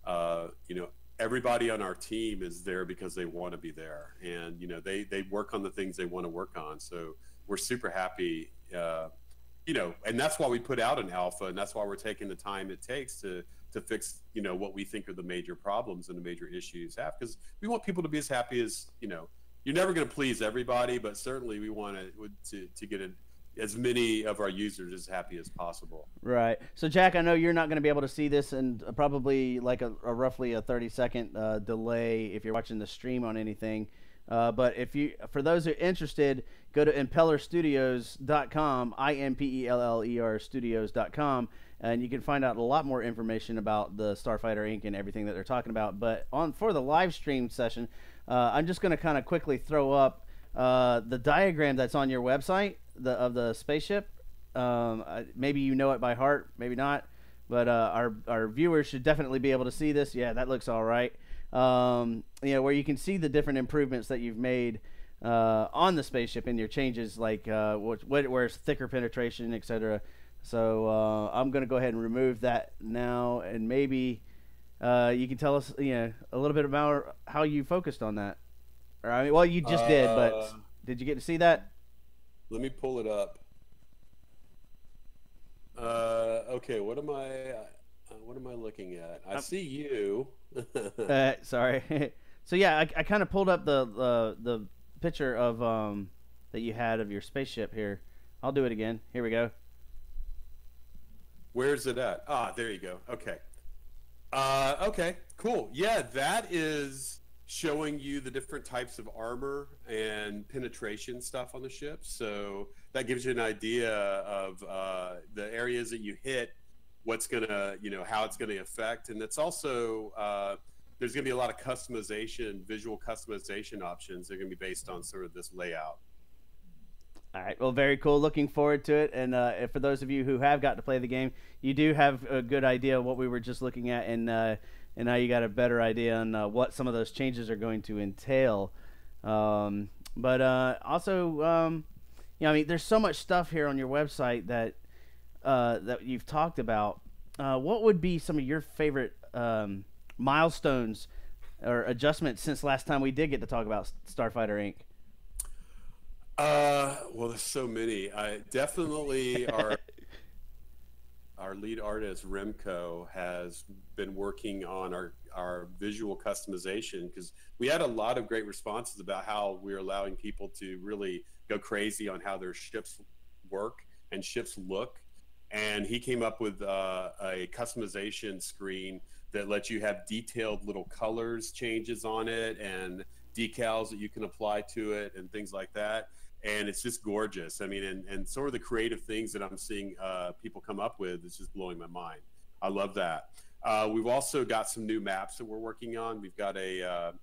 you know, everybody on our team is there because they want to be there, and you know, they work on the things they want to work on. So we're super happy, you know, and that's why we put out an alpha, and that's why we're taking the time it takes to fix, you know, what we think are the major problems and the major issues have, because we want people to be as happy as, you know, you're never going to please everybody, but certainly we want to get as many of our users as happy as possible. Right. So, Jack, I know you're not going to be able to see this, and probably like a roughly a 30-second delay if you're watching the stream on anything. But for those who are interested, go to impellerstudios.com, IMPELLER studios.com, and you can find out a lot more information about the Starfighter Inc. and everything that they're talking about. But for the live stream session, I'm just going to kind of quickly throw up the diagram that's on your website of the spaceship. Maybe you know it by heart, maybe not, but our viewers should definitely be able to see this. Yeah, that looks all right. You know, where you can see the different improvements that you've made on the spaceship and your changes, like where it's thicker penetration, etc. So I'm going to go ahead and remove that now, and maybe you can tell us, you know, a little bit about how you focused on that. Or, I mean, well, you just did, but did you get to see that? Let me pull it up. Okay, what am I looking at? I see you. Sorry. So yeah, I kind of pulled up the picture of that you had of your spaceship here. I'll do it again. Here we go. Where's it at? Ah, there you go. Okay. Okay, cool. Yeah, that is showing you the different types of armor and penetration stuff on the ship. So that gives you an idea of the areas that you hit, what's gonna, you know, how it's gonna affect, and it's also there's gonna be a lot of customization, visual customization options. They're gonna be based on sort of this layout. All right, well, very cool. Looking forward to it. And for those of you who have got to play the game, you do have a good idea of what we were just looking at, and now you got a better idea on what some of those changes are going to entail. But also, you know, I mean, there's so much stuff here on your website that you've talked about. What would be some of your favorite milestones or adjustments since last time we did get to talk about Starfighter Inc.? Well, there's so many. Definitely our lead artist Remco has been working on our visual customization, because we had a lot of great responses about how we're allowing people to really go crazy on how their ships work and ships look. And he came up with a customization screen that lets you have detailed little colors changes on it and decals that you can apply to it and things like that. And it's just gorgeous. I mean, and sort of the creative things that I'm seeing people come up with is just blowing my mind. I love that. We've also got some new maps that we're working on. We've got a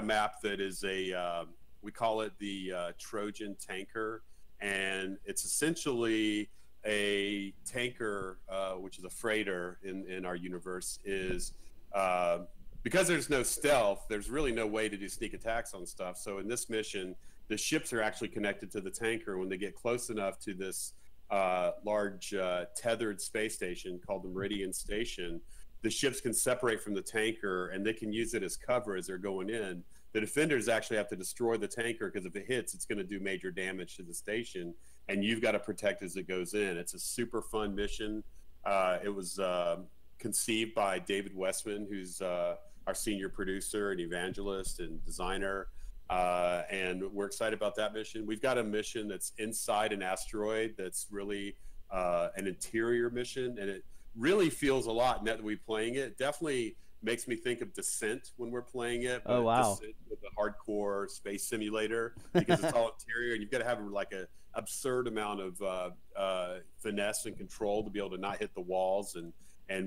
map that is we call it the Trojan Tanker, and it's essentially a tanker, which is a freighter in our universe, is because there's no stealth, there's really no way to do sneak attacks on stuff. So in this mission, the ships are actually connected to the tanker. When they get close enough to this large tethered space station called the Meridian Station, the ships can separate from the tanker and they can use it as cover as they're going in. The defenders actually have to destroy the tanker, because if it hits, it's going to do major damage to the station, and you've got to protect as it goes in. It's a super fun mission. It was conceived by David Westman, who's our senior producer and evangelist and designer. And we're excited about that mission. We've got a mission that's inside an asteroid that's really an interior mission, and it really feels a lot now that we're playing it. Definitely makes me think of Descent when we're playing it. Oh, wow. Descent with a hardcore space simulator, because it's all interior, and you've got to have like a absurd amount of finesse and control to be able to not hit the walls and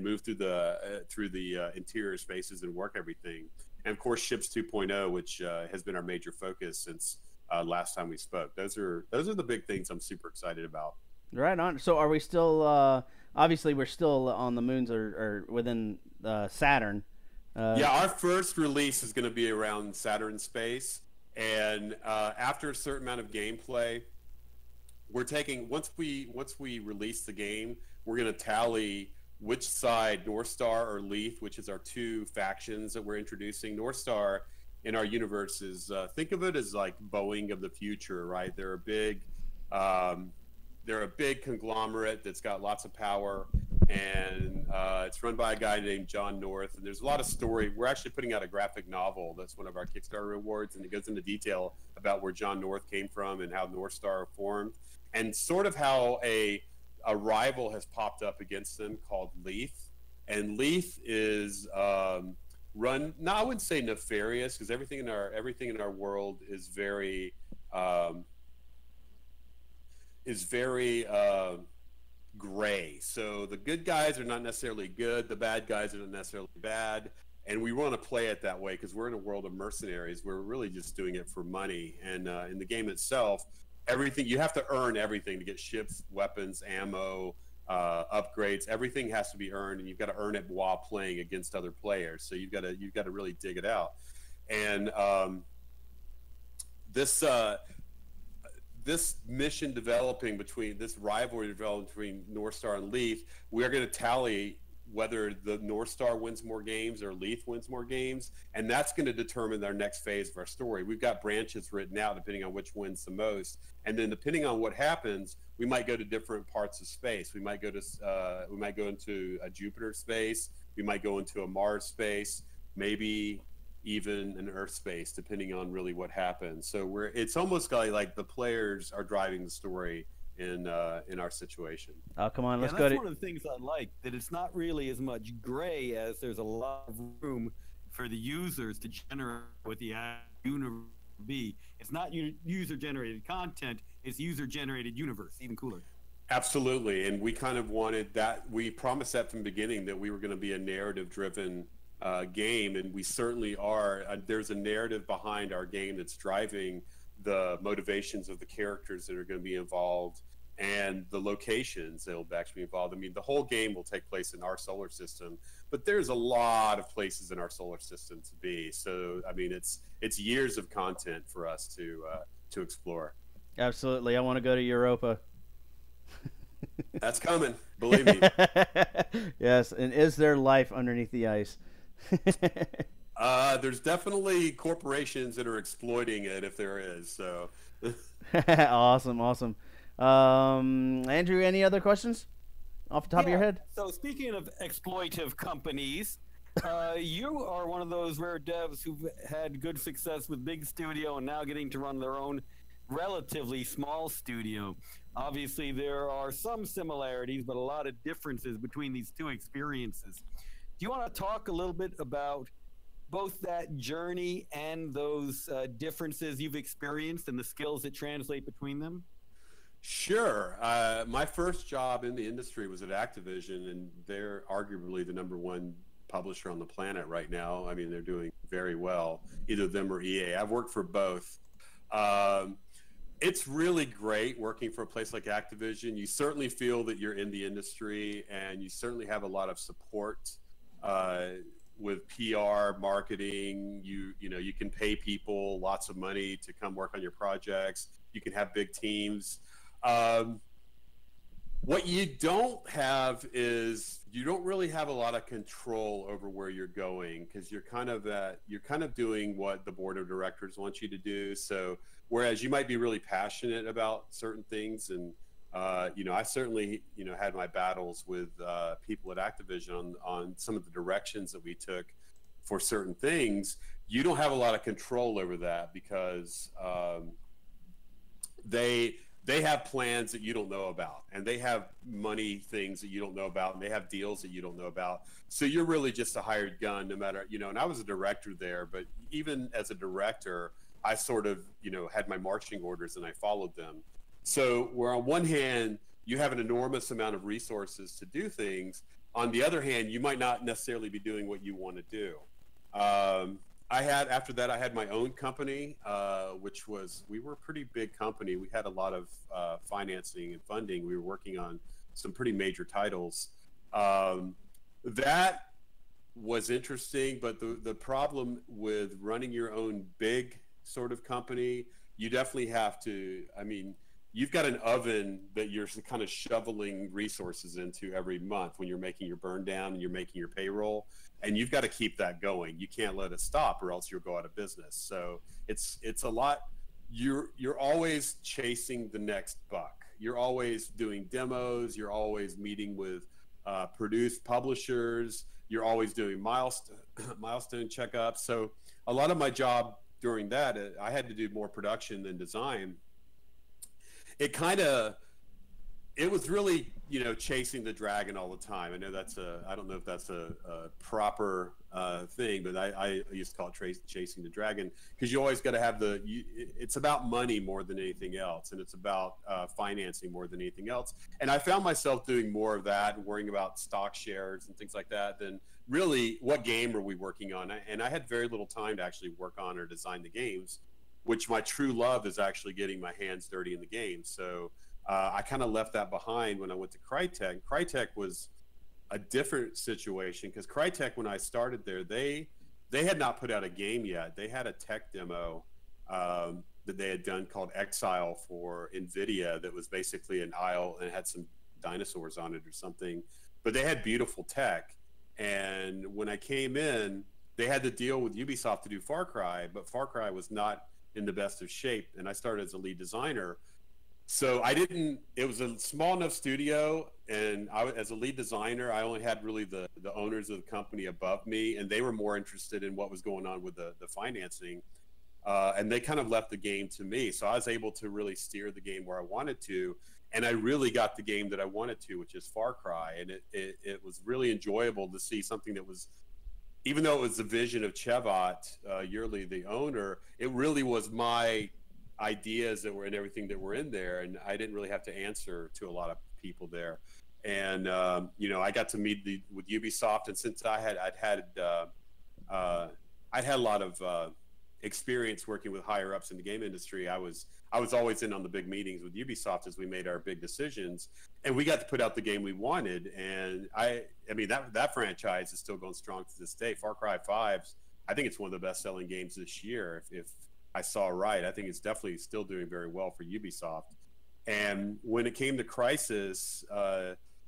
move through the interior spaces and work everything. And of course, Ships 2.0, which has been our major focus since last time we spoke. Those are the big things I'm super excited about. Right on. So are we still? Obviously, we're still on the moons or within Saturn. Yeah, our first release is going to be around Saturn space, and after a certain amount of gameplay, we're taking once we release the game, we're going to tally which side, North Star or Leith, which is our two factions that we're introducing. North Star in our universe is, think of it as like Boeing of the future, right? They're a big conglomerate that's got lots of power, and it's run by a guy named John North. And there's a lot of story. We're actually putting out a graphic novel that's one of our Kickstarter awards, and it goes into detail about where John North came from and how North Star formed, and sort of how a rival has popped up against them called Leith. And Leith is run, no, I wouldn't say nefarious, because everything in our world is very gray. So the good guys are not necessarily good, the bad guys are not necessarily bad, and we want to play it that way because we're in a world of mercenaries. We're really just doing it for money, and in the game itself, everything, you have to earn everything to get ships, weapons, ammo, upgrades. Everything has to be earned, and you've got to earn it while playing against other players. So you've got to really dig it out. And this mission developing between, this rivalry developing between North Star and Leith, we are going to tally whether the North Star wins more games or Leith wins more games, and that's going to determine our next phase of our story. We've got branches written out depending on which wins the most, and then depending on what happens, we might go to different parts of space. We might go into a Jupiter space, we might go into a Mars space, maybe even an Earth space, depending on really what happens. So it's almost like the players are driving the story in our situation. Oh, come on, let's go to... That's one of the things I like, that it's not really as much gray as there's a lot of room for the users to generate what the universe be. It's not user-generated content, it's user-generated universe, even cooler. Absolutely, and we kind of wanted that, we promised that from the beginning that we were going to be a narrative-driven game, and we certainly are. There's a narrative behind our game that's driving the motivations of the characters that are going to be involved and the locations that will actually be involved. I mean, the whole game will take place in our solar system, but there's a lot of places in our solar system to be. So, I mean, it's years of content for us to explore. Absolutely. I want to go to Europa. That's coming, believe me. Yes, and is there life underneath the ice? There's definitely corporations that are exploiting it, if there is. So, awesome. Andrew, any other questions off the top of your head? So speaking of exploitive companies, you are one of those rare devs who've had good success with big studio and now getting to run their own relatively small studio. Obviously, there are some similarities, but a lot of differences between these two experiences. Do you want to talk a little bit about both that journey and those differences you've experienced and the skills that translate between them? Sure. My first job in the industry was at Activision, and they're arguably the #1 publisher on the planet right now. I mean, they're doing very well, either them or EA. I've worked for both. It's really great working for a place like Activision. You certainly feel that you're in the industry, and you certainly have a lot of support with PR, marketing. You can pay people lots of money to come work on your projects. You can have big teams. What you don't have is you don't really have a lot of control over where you're going, because you're kind of doing what the board of directors wants you to do. So whereas you might be really passionate about certain things, and I certainly had my battles with people at Activision on some of the directions that we took for certain things. You don't have a lot of control over that, because they have plans that you don't know about, and they have money things that you don't know about, and they have deals that you don't know about. So you're really just a hired gun, no matter, and I was a director there, but even as a director, I sort of, had my marching orders and I followed them. So where on one hand, you have an enormous amount of resources to do things, on the other hand, you might not necessarily be doing what you want to do. After that, I had my own company, we were a pretty big company. We had a lot of financing and funding. We were working on some pretty major titles. That was interesting, but the problem with running your own big sort of company, you definitely have to, you've got an oven that you're kind of shoveling resources into every month when you're making your burn down and you're making your payroll, and you've got to keep that going. You can't let it stop or else you'll go out of business. So it's a lot. You're always chasing the next buck. You're always doing demos. You're always meeting with produced publishers. You're always doing milestone checkups. So a lot of my job during that, I had to do more production than design. It was really, chasing the dragon all the time. I know I don't know if that's a proper thing, but I used to call it chasing the dragon, because you always got to have it's about money more than anything else. And it's about financing more than anything else. And I found myself doing more of that and worrying about stock shares and things like that than really what game are we working on. And I had very little time to actually work on or design the games, which my true love is actually getting my hands dirty in the game. So I kind of left that behind when I went to Crytek. Crytek was a different situation, because Crytek, when I started there, they had not put out a game yet. They had a tech demo that they had done called Exile for NVIDIA that was basically an isle and had some dinosaurs on it or something. But they had beautiful tech. And when I came in, they had to deal with Ubisoft to do Far Cry, but Far Cry was not in the best of shape. And I started as a lead designer. So it was a small enough studio, and as a lead designer, I only had really the owners of the company above me, and they were more interested in what was going on with the financing. And they kind of left the game to me. So I was able to really steer the game where I wanted to. And I really got the game that I wanted to, which is Far Cry. And it was really enjoyable to see something that was, even though it was the vision of Chevat, Yearly, the owner, it really was my ideas that were in everything that were in there. And I didn't really have to answer to a lot of people there. And, I got to meet with Ubisoft. And since I'd had a lot of experience working with higher ups in the game industry, I was always in on the big meetings with Ubisoft as we made our big decisions, and we got to put out the game we wanted. And I mean that franchise is still going strong to this day. Far Cry 5's, I think it's one of the best selling games this year. If I saw right, I think it's definitely still doing very well for Ubisoft. And when it came to Crysis,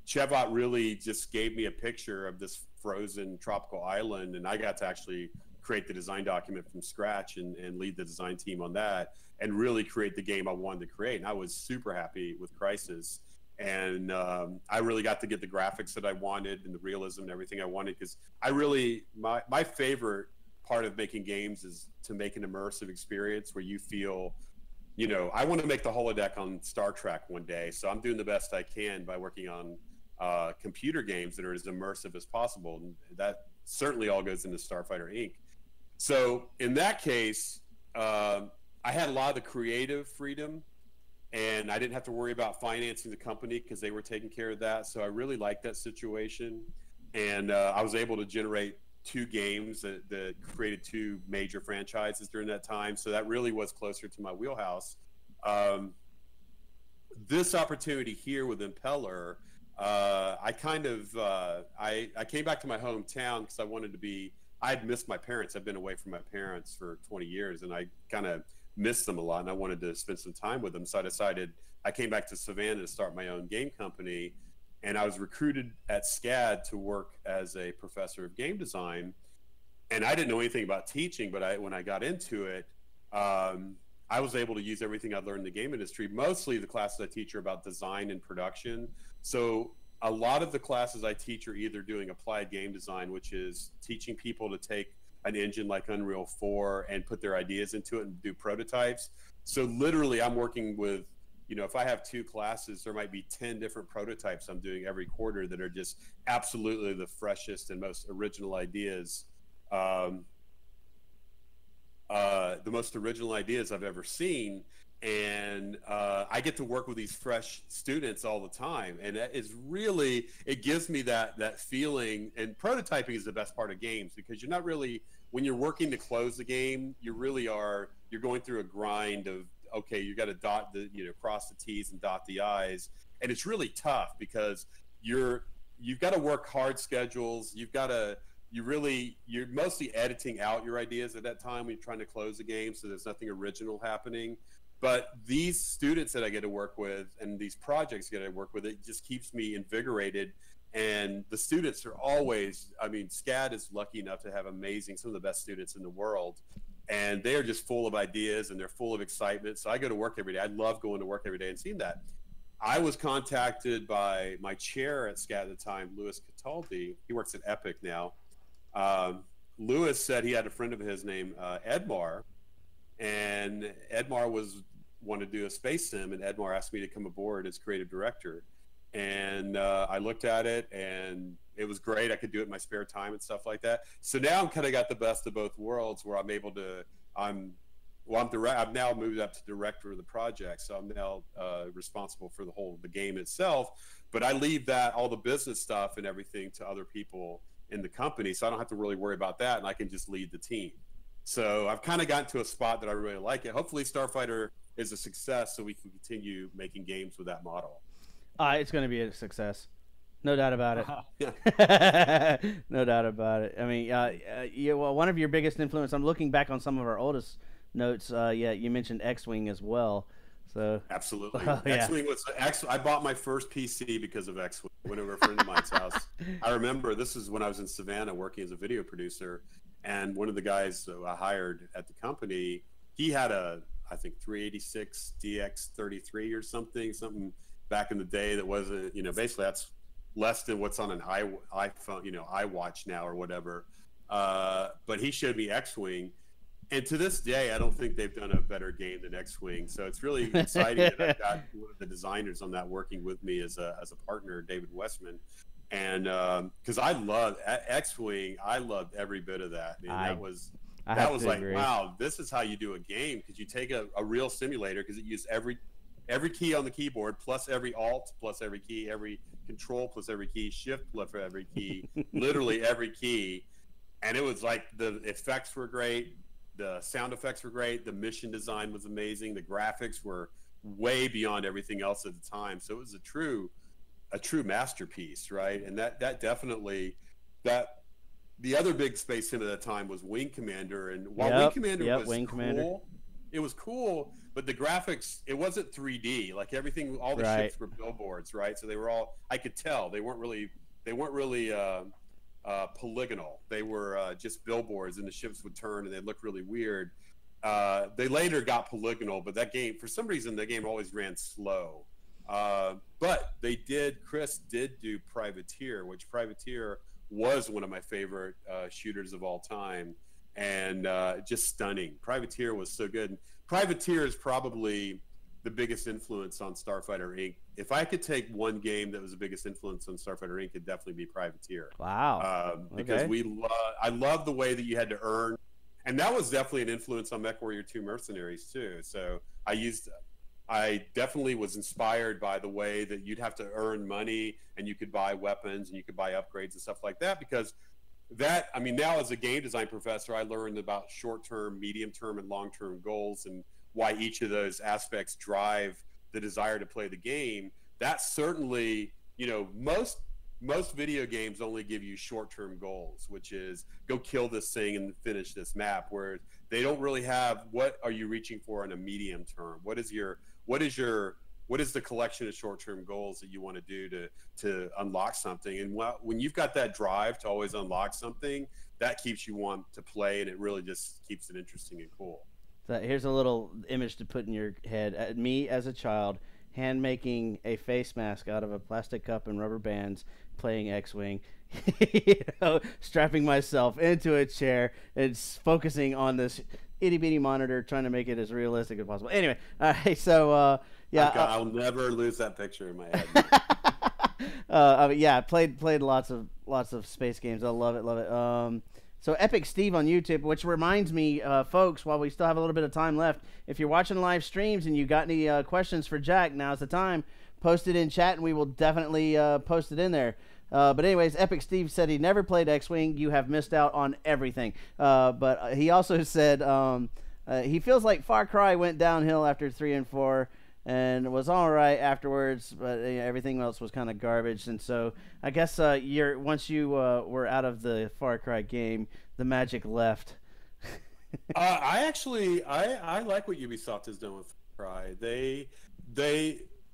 Chevat really just gave me a picture of this frozen tropical island, and I got to actually create the design document from scratch and lead the design team on that and really create the game I wanted to create. And I was super happy with Crysis. And I really got to get the graphics that I wanted and the realism and everything I wanted, because my favorite part of making games is to make an immersive experience where you feel, I want to make the holodeck on Star Trek one day. So I'm doing the best I can by working on computer games that are as immersive as possible. And that certainly all goes into Starfighter Inc. So in that case, I had a lot of the creative freedom, and I didn't have to worry about financing the company because they were taking care of that. So I really liked that situation. And I was able to generate 2 games that created 2 major franchises during that time. So that really was closer to my wheelhouse. This opportunity here with Impeller, I came back to my hometown because I'd missed my parents. I've been away from my parents for 20 years, and I kind of missed them a lot, and I wanted to spend some time with them. So I came back to Savannah to start my own game company, and I was recruited at SCAD to work as a professor of game design. And I didn't know anything about teaching, but when I got into it, I was able to use everything I'd learned in the game industry. Mostly the classes I teach are about design and production. So a lot of the classes I teach are either doing applied game design, which is teaching people to take an engine like Unreal 4 and put their ideas into it and do prototypes. So literally I'm working with, if I have 2 classes, there might be 10 different prototypes I'm doing every quarter that are just absolutely the freshest and most original ideas. The most original ideas I've ever seen. And I get to work with these fresh students all the time, and that is really, it gives me that feeling. And prototyping is the best part of games, because you're not really, when you're working to close the game, you're going through a grind of, okay, you got to cross the T's and dot the I's, and it's really tough because you've got to work hard schedules. You're mostly editing out your ideas at that time when you're trying to close the game, so there's nothing original happening. But these students that I get to work with and these projects I get to work with, it just keeps me invigorated. And the students are always, I mean, SCAD is lucky enough to have some of the best students in the world. And they are just full of ideas and they're full of excitement. So I go to work every day. I love going to work every day and seeing that. I was contacted by my chair at SCAD at the time, Louis Cataldi. He works at Epic now. Louis said he had a friend of his named Edmar. And Edmar wanted to do a space sim, and Edmar asked me to come aboard as creative director. And I looked at it, and it was great. I could do it in my spare time and stuff like that. So now I'm kind of got the best of both worlds, where I'm able to. I've now moved up to director of the project, so I'm now responsible for the game itself. But I leave all the business stuff and everything to other people in the company, so I don't have to really worry about that, and I can just lead the team. So I've kind of gotten to a spot that I really like it. Hopefully Starfighter is a success so we can continue making games with that model. It's going to be a success. No doubt about it. No doubt about it. I mean, well, one of your biggest influence, I'm looking back on some of our oldest notes. You mentioned X-Wing as well. So absolutely. X-Wing was I bought my first PC because of X-Wing. Went over a friend of mine's house. I remember this is when I was in Savannah working as a video producer. And one of the guys I hired at the company, he had I think 386 DX33 or something back in the day that wasn't, basically that's less than what's on an iPhone, iWatch now or whatever. But he showed me X-Wing. And to this day, I don't think they've done a better game than X-Wing. So it's really exciting that I've got one of the designers on that working with me as a partner, David Westman. And because I love X-Wing, I loved every bit of that. That was like, wow, this is how you do a game, because you take a real simulator, because it used every key on the keyboard plus every alt plus every key, every control plus every key, shift plus every key, literally every key. And it was like the effects were great, the sound effects were great, the mission design was amazing, the graphics were way beyond everything else at the time. So it was a true masterpiece, right? And that definitely, the other big space sim at that time was Wing Commander, and while Wing Commander was cool, it was cool, but the graphics, it wasn't 3D. Like everything, all the ships were billboards, right? So they were all, I could tell they weren't really polygonal. They were just billboards, and the ships would turn and they'd look really weird. They later got polygonal, but that game, for some reason, the game always ran slow. But Chris did do Privateer, which Privateer was one of my favorite shooters of all time, and just stunning. Privateer was so good. Privateer is probably the biggest influence on Starfighter Inc. If I could take one game that was the biggest influence on Starfighter Inc., it'd definitely be Privateer. Wow. Because I love the way that you had to earn, and that was definitely an influence on MechWarrior 2 Mercenaries too. So I definitely was inspired by the way that you'd have to earn money, and you could buy weapons and you could buy upgrades and stuff like that, because now as a game design professor, I learned about short-term, medium-term, and long-term goals, and why each of those aspects drive the desire to play the game. That certainly, most video games only give you short-term goals, which is go kill this thing and finish this map, where they don't really have what are you reaching for in a medium term. What is the collection of short-term goals that you want to do to unlock something? And when you've got that drive to always unlock something, that keeps you want to play, and it really just keeps it interesting and cool. So here's a little image to put in your head. Me as a child, hand making a face mask out of a plastic cup and rubber bands, playing X-Wing, strapping myself into a chair and focusing on this itty-bitty monitor, trying to make it as realistic as possible. Anyway, so I'll never lose that picture in my head. Played lots of space games. I love it. So Epic Steve on YouTube, which reminds me, folks, while we still have a little bit of time left, if you're watching live streams and you got any questions for Jack, now's the time. Post it in chat, and we will definitely post it in there. But anyways, Epic Steve said he never played X-Wing. You have missed out on everything. But he also said he feels like Far Cry went downhill after 3 and 4. And was all right afterwards, but everything else was kind of garbage. And so I guess once you were out of the Far Cry game, the magic left. I like what Ubisoft has done with Cry.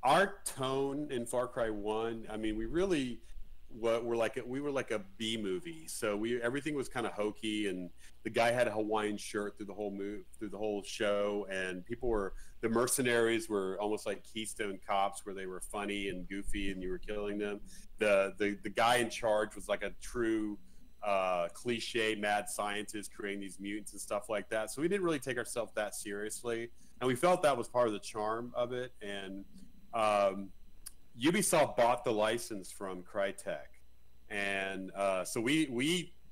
Our tone in Far Cry 1, I mean, we really were like a B movie. So everything was kind of hokey, and the guy had a Hawaiian shirt through the whole show, and the mercenaries were almost like Keystone Cops, where they were funny and goofy and you were killing them. The guy in charge was like a true cliche mad scientist creating these mutants and stuff like that. So we didn't really take ourselves that seriously, and we felt that was part of the charm of it. And Ubisoft bought the license from Crytek, and so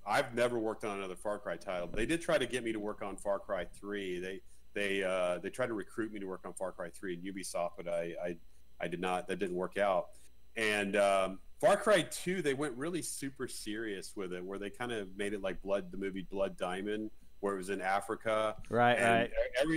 I've never worked on another Far Cry title. They did try to get me to work on Far Cry 3. They tried to recruit me to work on Far Cry 3 in Ubisoft, but I did not. That didn't work out. And Far Cry 2, they went really super serious with it, where they kind of made it like the movie Blood Diamond, where it was in Africa. Right, and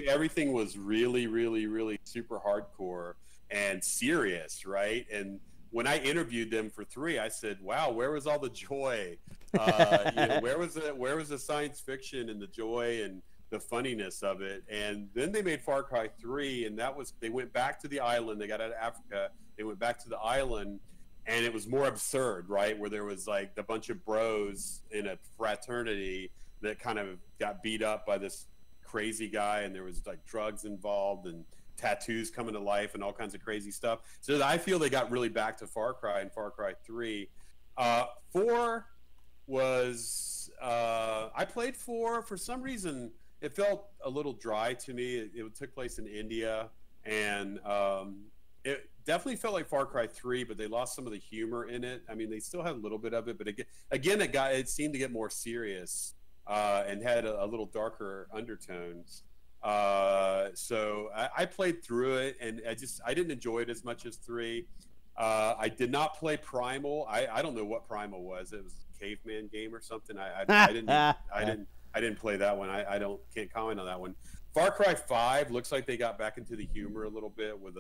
everything was really, really, really super hardcore and serious, right? And when I interviewed them for 3, I said, "Wow, where was all the joy? Where was the science fiction and the joy and the funniness of it?" And then they made Far Cry 3, and they went back to the island. They got out of Africa. They went back to the island, and it was more absurd, right? Where there was like a bunch of bros in a fraternity that kind of got beat up by this crazy guy, and there was like drugs involved and tattoos coming to life and all kinds of crazy stuff. So I feel they got really back to Far Cry in Far Cry 3. 4 was I played 4. For some reason, it felt a little dry to me. It took place in India, and it definitely felt like Far Cry 3, but they lost some of the humor in it. I mean, they still had a little bit of it, but again, it seemed to get more serious and had a little darker undertones. So I played through it, and I didn't enjoy it as much as 3. I did not play Primal. I don't know what Primal was. It was a caveman game or something. I didn't play that one. I can't comment on that one. Far Cry 5 looks like they got back into the humor a little bit with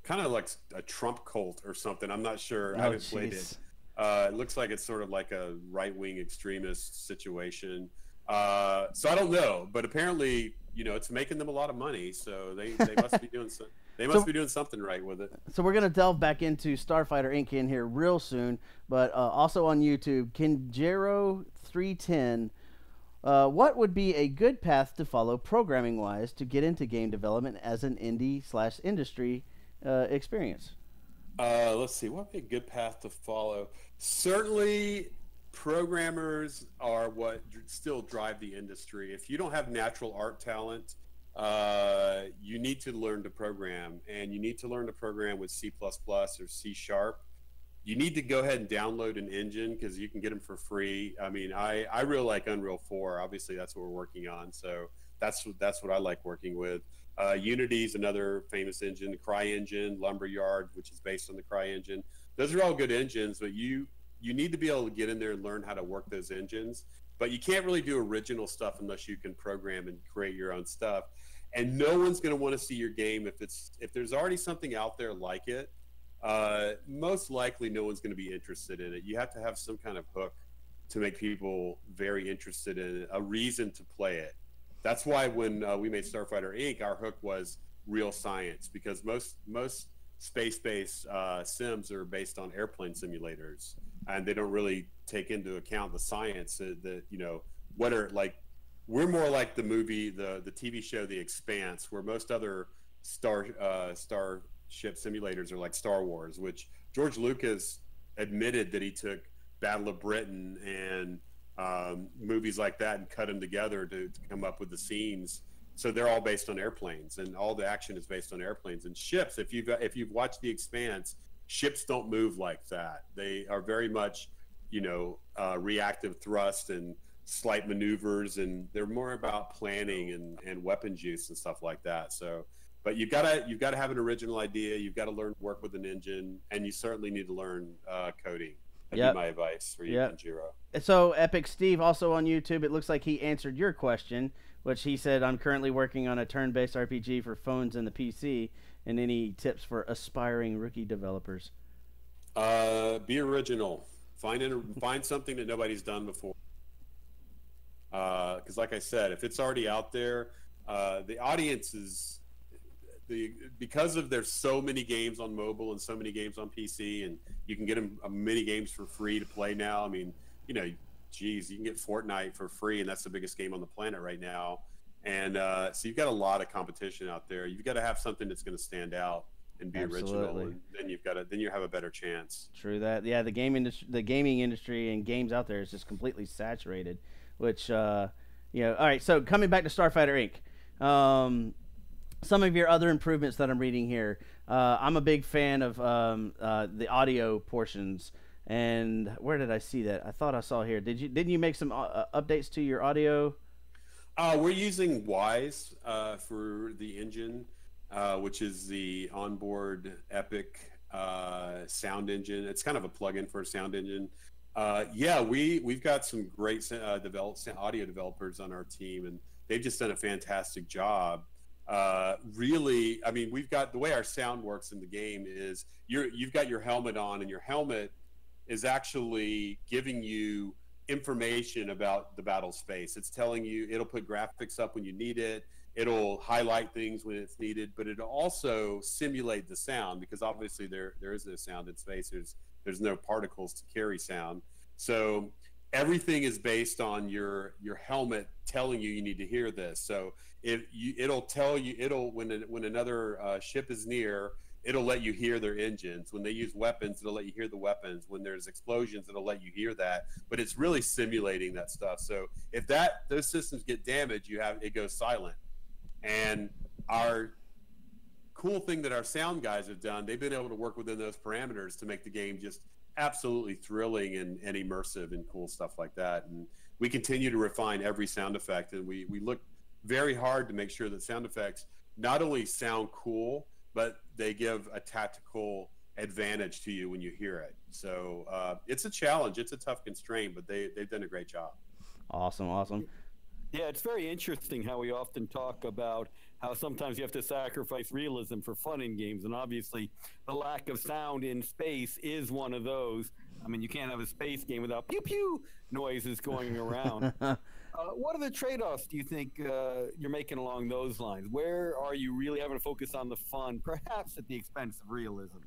kind of like a Trump cult or something. I'm not sure. I haven't played it. It looks like it's sort of like a right-wing extremist situation. So I don't know, but apparently, it's making them a lot of money, so they must be doing something. They must be doing something right with it. So we're gonna delve back into Starfighter Inc. in here real soon, but also on YouTube, Kinjero310. What would be a good path to follow programming-wise to get into game development as an indie/industry experience? Let's see. What would be a good path to follow? Certainly, programmers are what still drive the industry. If you don't have natural art talent, you need to learn to program, and you need to learn to program with C++ or C#. You need to go ahead and download an engine because you can get them for free. I mean, I really like Unreal 4. Obviously, that's what we're working on. So that's what I like working with. Unity is another famous engine. The CryEngine, Lumberyard, which is based on the CryEngine. Those are all good engines, but you need to be able to get in there and learn how to work those engines. But you can't really do original stuff unless you can program and create your own stuff. And no one's going to want to see your game if there's already something out there like it. Most likely no one's going to be interested in it. You have to have some kind of hook to make people very interested in it, a reason to play it. That's why when we made Starfighter Inc., our hook was real science, because most space-based sims are based on airplane simulators, and they don't really take into account the science that what are like. We're more like the movie, the TV show The Expanse, where most other starship simulators are like Star Wars, which George Lucas admitted that he took Battle of Britain and movies like that and cut them together to come up with the scenes. So they're all based on airplanes, and all the action is based on airplanes and ships. If you've watched The Expanse, ships don't move like that. They are very much, reactive thrust and slight maneuvers, and they're more about planning and weapons use and stuff like that. So, but you've got to have an original idea. You've got to learn to work with an engine, and you certainly need to learn coding. That'd be my advice for you, Kinjero. So Epic Steve, also on YouTube, it looks like he answered your question, which he said, I'm currently working on a turn-based RPG for phones and the PC, and any tips for aspiring rookie developers? Be original. Find something that nobody's done before. Because like I said, if it's already out there, the audience is because of there's so many games on mobile and so many games on PC, and you can get them many games for free to play now. I mean, you know, geez, you can get Fortnite for free, and that's the biggest game on the planet right now. And so you've got a lot of competition out there. You've got to have something that's going to stand out and be original, and then you have a better chance. True that. Yeah, the gaming industry and games out there is just completely saturated. Which, you know, all right. So coming back to Starfighter Inc. Some of your other improvements that I'm reading here. I'm a big fan of the audio portions. And where did I see that? I thought I saw here. Didn't you make some updates to your audio? We're using Wise for the engine, which is the onboard Epic sound engine. It's kind of a plug-in for a sound engine. Yeah, we've got some great audio developers on our team, and they've just done a fantastic job. Really, I mean, we've got the way our sound works in the game is you've got your helmet on, and your helmet is actually giving you information about the battle space. It's telling you, it'll put graphics up when you need it. It'll highlight things when it's needed, but it'll also simulate the sound, because obviously there is no sound in space. There's no particles to carry sound. So everything is based on your helmet telling you need to hear this. So it'll tell you, when another ship is near, it'll let you hear their engines. When they use weapons, it'll let you hear the weapons. When there's explosions, it'll let you hear that. But it's really simulating that stuff. So if those systems get damaged, it goes silent. And our cool thing that our sound guys have done, they've been able to work within those parameters to make the game just absolutely thrilling and immersive and cool stuff like that. And we continue to refine every sound effect, and we look very hard to make sure that sound effects not only sound cool, but they give a tactical advantage to you when you hear it. So it's a challenge. It's a tough constraint, but they've done a great job. Awesome. Yeah, it's very interesting how we often talk about how sometimes you have to sacrifice realism for fun in games, and obviously the lack of sound in space is one of those. I mean, you can't have a space game without pew pew noises going around. What are the trade-offs do you think you're making along those lines? Where are you really having to focus on the fun, perhaps at the expense of realism?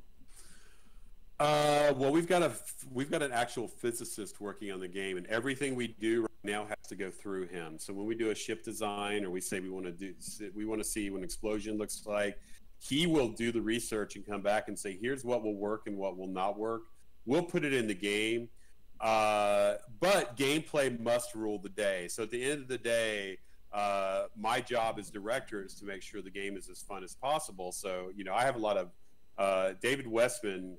Well, we've got an actual physicist working on the game, and everything we do right now has to go through him. So when we do a ship design, or we say we want to see what an explosion looks like, he will do the research and come back and say, here's what will work and what will not work. We'll put it in the game, but gameplay must rule the day. So at the end of the day, my job as director is to make sure the game is as fun as possible. So, you know, I have a lot of David Westman.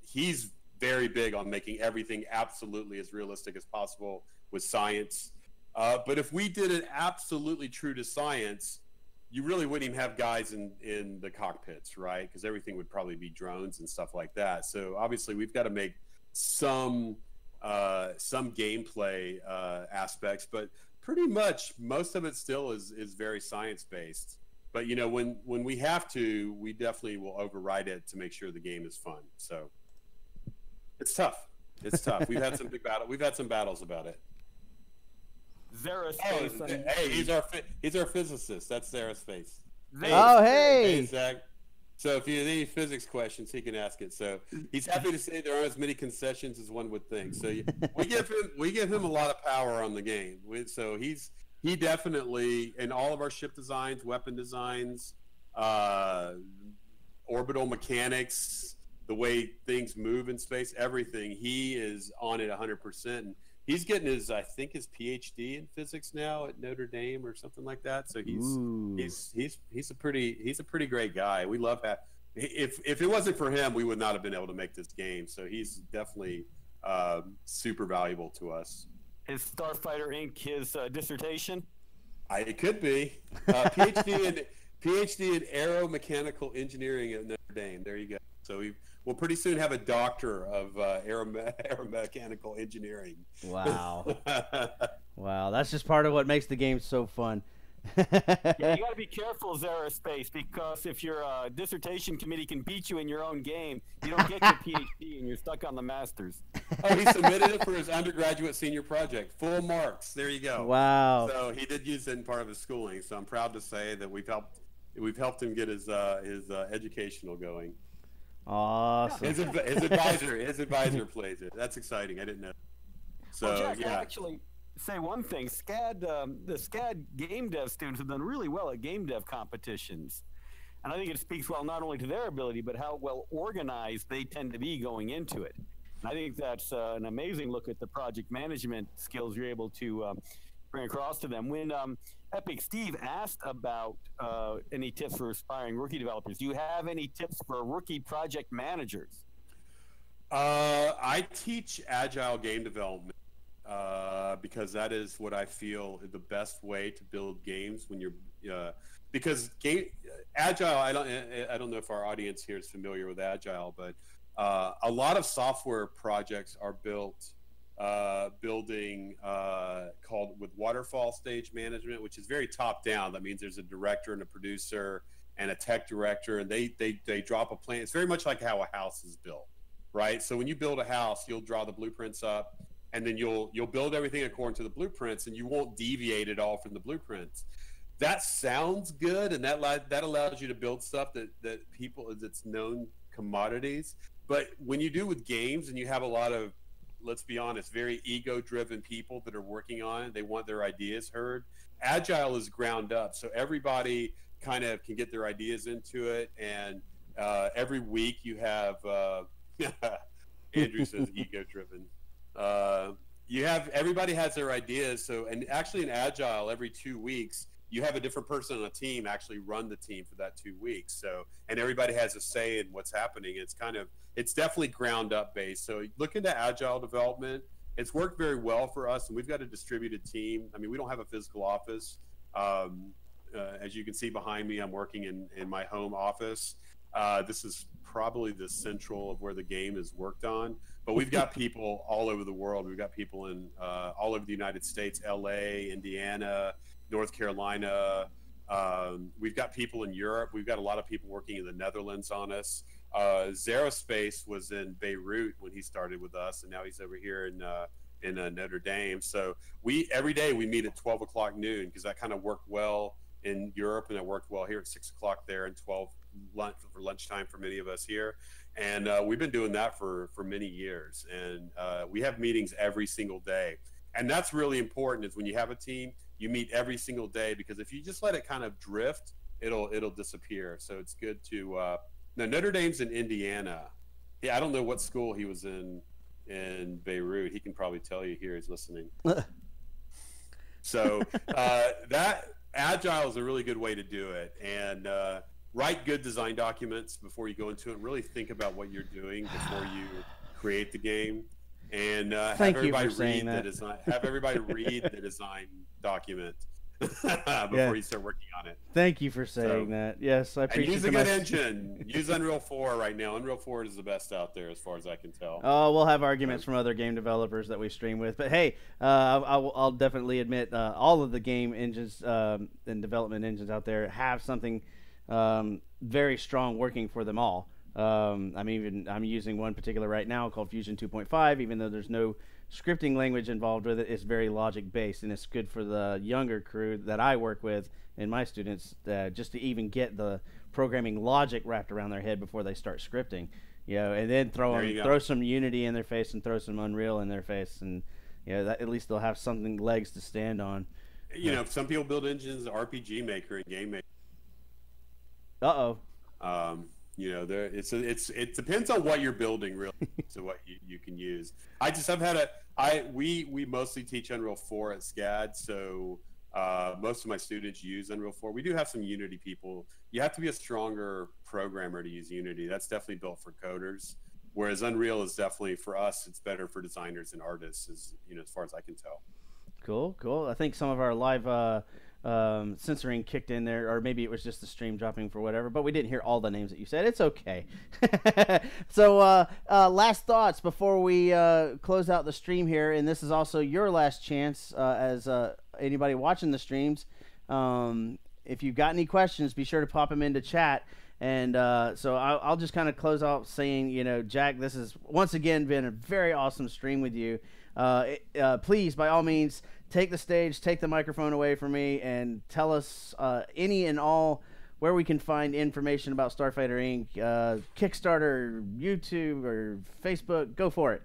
He's very big on making everything absolutely as realistic as possible with science. But if we did it absolutely true to science, you really wouldn't even have guys in the cockpits, right? Because everything would probably be drones and stuff like that. So obviously we've got to make some gameplay aspects, but pretty much most of it still is very science-based. But, you know, when we have to, we definitely will override it to make sure the game is fun. So it's tough. It's tough. We've had some big battles about it. Xeraspace. Hey, he's our physicist. That's Xeraspace. Hey, Zach. So if you have any physics questions, he can ask it. So he's happy to say there aren't as many concessions as one would think. So we give him a lot of power on the game. So he definitely, in all of our ship designs, weapon designs, orbital mechanics, the way things move in space, everything, he is on it 100%. And he's getting his PhD in physics now at Notre Dame or something like that. So he's a pretty great guy. We love that. If it wasn't for him, we would not have been able to make this game. So he's definitely super valuable to us. Is Starfighter Inc. his dissertation? It could be PhD in aeromechanical engineering at Notre Dame. There you go. So we'll pretty soon have a doctor of aeromechanical engineering. Wow. Wow, that's just part of what makes the game so fun. Yeah, you got to be careful, Zerospace, because if your dissertation committee can beat you in your own game, you don't get your PhD and you're stuck on the masters. Oh, he submitted it for his undergraduate senior project. Full marks. There you go. Wow. So he did use it in part of his schooling. So I'm proud to say that we've helped him get his educational going. Awesome. His advisor plays it. That's exciting. I didn't know. So well, Jack, yeah. I'll actually say one thing. SCAD, the SCAD game dev students have done really well at game dev competitions. And I think it speaks well not only to their ability, but how well organized they tend to be going into it. And I think that's an amazing look at the project management skills you're able to bring across to them. When Epic Steve asked about any tips for aspiring rookie developers, do you have any tips for rookie project managers? I teach agile game development because that is what I feel is the best way to build games when you're because agile. I don't know if our audience here is familiar with agile, but a lot of software projects are built building called with waterfall stage management, which is very top down. That means there's a director and a producer and a tech director, and they drop a plan. It's very much like how a house is built, right? So when you build a house, you'll draw the blueprints up, and then you'll build everything according to the blueprints, and you won't deviate at all from the blueprints. That sounds good, and that allows you to build stuff that people, that's known commodities. But when you do with games, and you have a lot of, let's be honest, very ego-driven people that are working on it, they want their ideas heard. Agile is ground up, so everybody kind of can get their ideas into it, and every week you have Andrew says ego-driven. You have, everybody has their ideas. So, and actually in Agile, every 2 weeks, you have a different person on a team actually run the team for that 2 weeks. So, and everybody has a say in what's happening. It's definitely ground up based. So look into Agile development. It's worked very well for us, and we've got a distributed team. I mean, we don't have a physical office. As you can see behind me, I'm working in my home office. This is probably the central of where the game is worked on, but we've got people all over the world. We've got people in all over the United States, LA, Indiana, North Carolina. We've got people in Europe. We've got a lot of people working in the Netherlands on us. Zerospace was in Beirut when he started with us, and now he's over here in Notre Dame. So every day we meet at 12 o'clock noon, because that kind of worked well in Europe, and it worked well here at 6 o'clock there, and 12 for lunchtime for many of us here. And we've been doing that for many years, and we have meetings every single day. And that's really important, is when you have a team, you meet every single day, because if you just let it kind of drift, it'll disappear. So it's good to now Notre Dame's in Indiana. Yeah, I don't know what school he was in Beirut. He can probably tell you here. He's listening. So that Agile is a really good way to do it, and write good design documents before you go into it. Really think about what you're doing before you create the game, and have everybody read the design document before you start working on it. Thank you for saying that. Yes, I appreciate it. And use a good engine. Use Unreal 4 right now. Unreal 4 is the best out there as far as I can tell. Oh, we'll have arguments from other game developers that we stream with. But hey, I'll definitely admit all of the game engines and development engines out there have something very strong working for them all. I'm using one particular right now called Fusion 2.5, even though there's no scripting language involved with it. It's very logic based, and it's good for the younger crew that I work with and my students just to even get the programming logic wrapped around their head before they start scripting, and then throw some Unity in their face and throw some Unreal in their face, and that, at least they'll have something legs to stand on. Some people build engines, RPG Maker and Game Maker. It depends on what you're building, really, to what you can use. We mostly teach Unreal 4 at SCAD, so most of my students use Unreal 4. We do have some Unity people. You have to be a stronger programmer to use Unity. That's definitely built for coders, whereas Unreal is definitely, for us, it's better for designers and artists, as far as I can tell. Cool. I think some of our live censoring kicked in there, or maybe it was just the stream dropping for whatever, but we didn't hear all the names that you said. It's okay. So last thoughts before we close out the stream here, and this is also your last chance as anybody watching the streams. If you've got any questions, be sure to pop them into chat. And so I'll just kind of close out saying, you know, Jack, this has once again been a very awesome stream with you. Please, by all means, take the stage, take the microphone away from me, and tell us any and all where we can find information about Starfighter Inc. Kickstarter, YouTube, or Facebook. Go for it.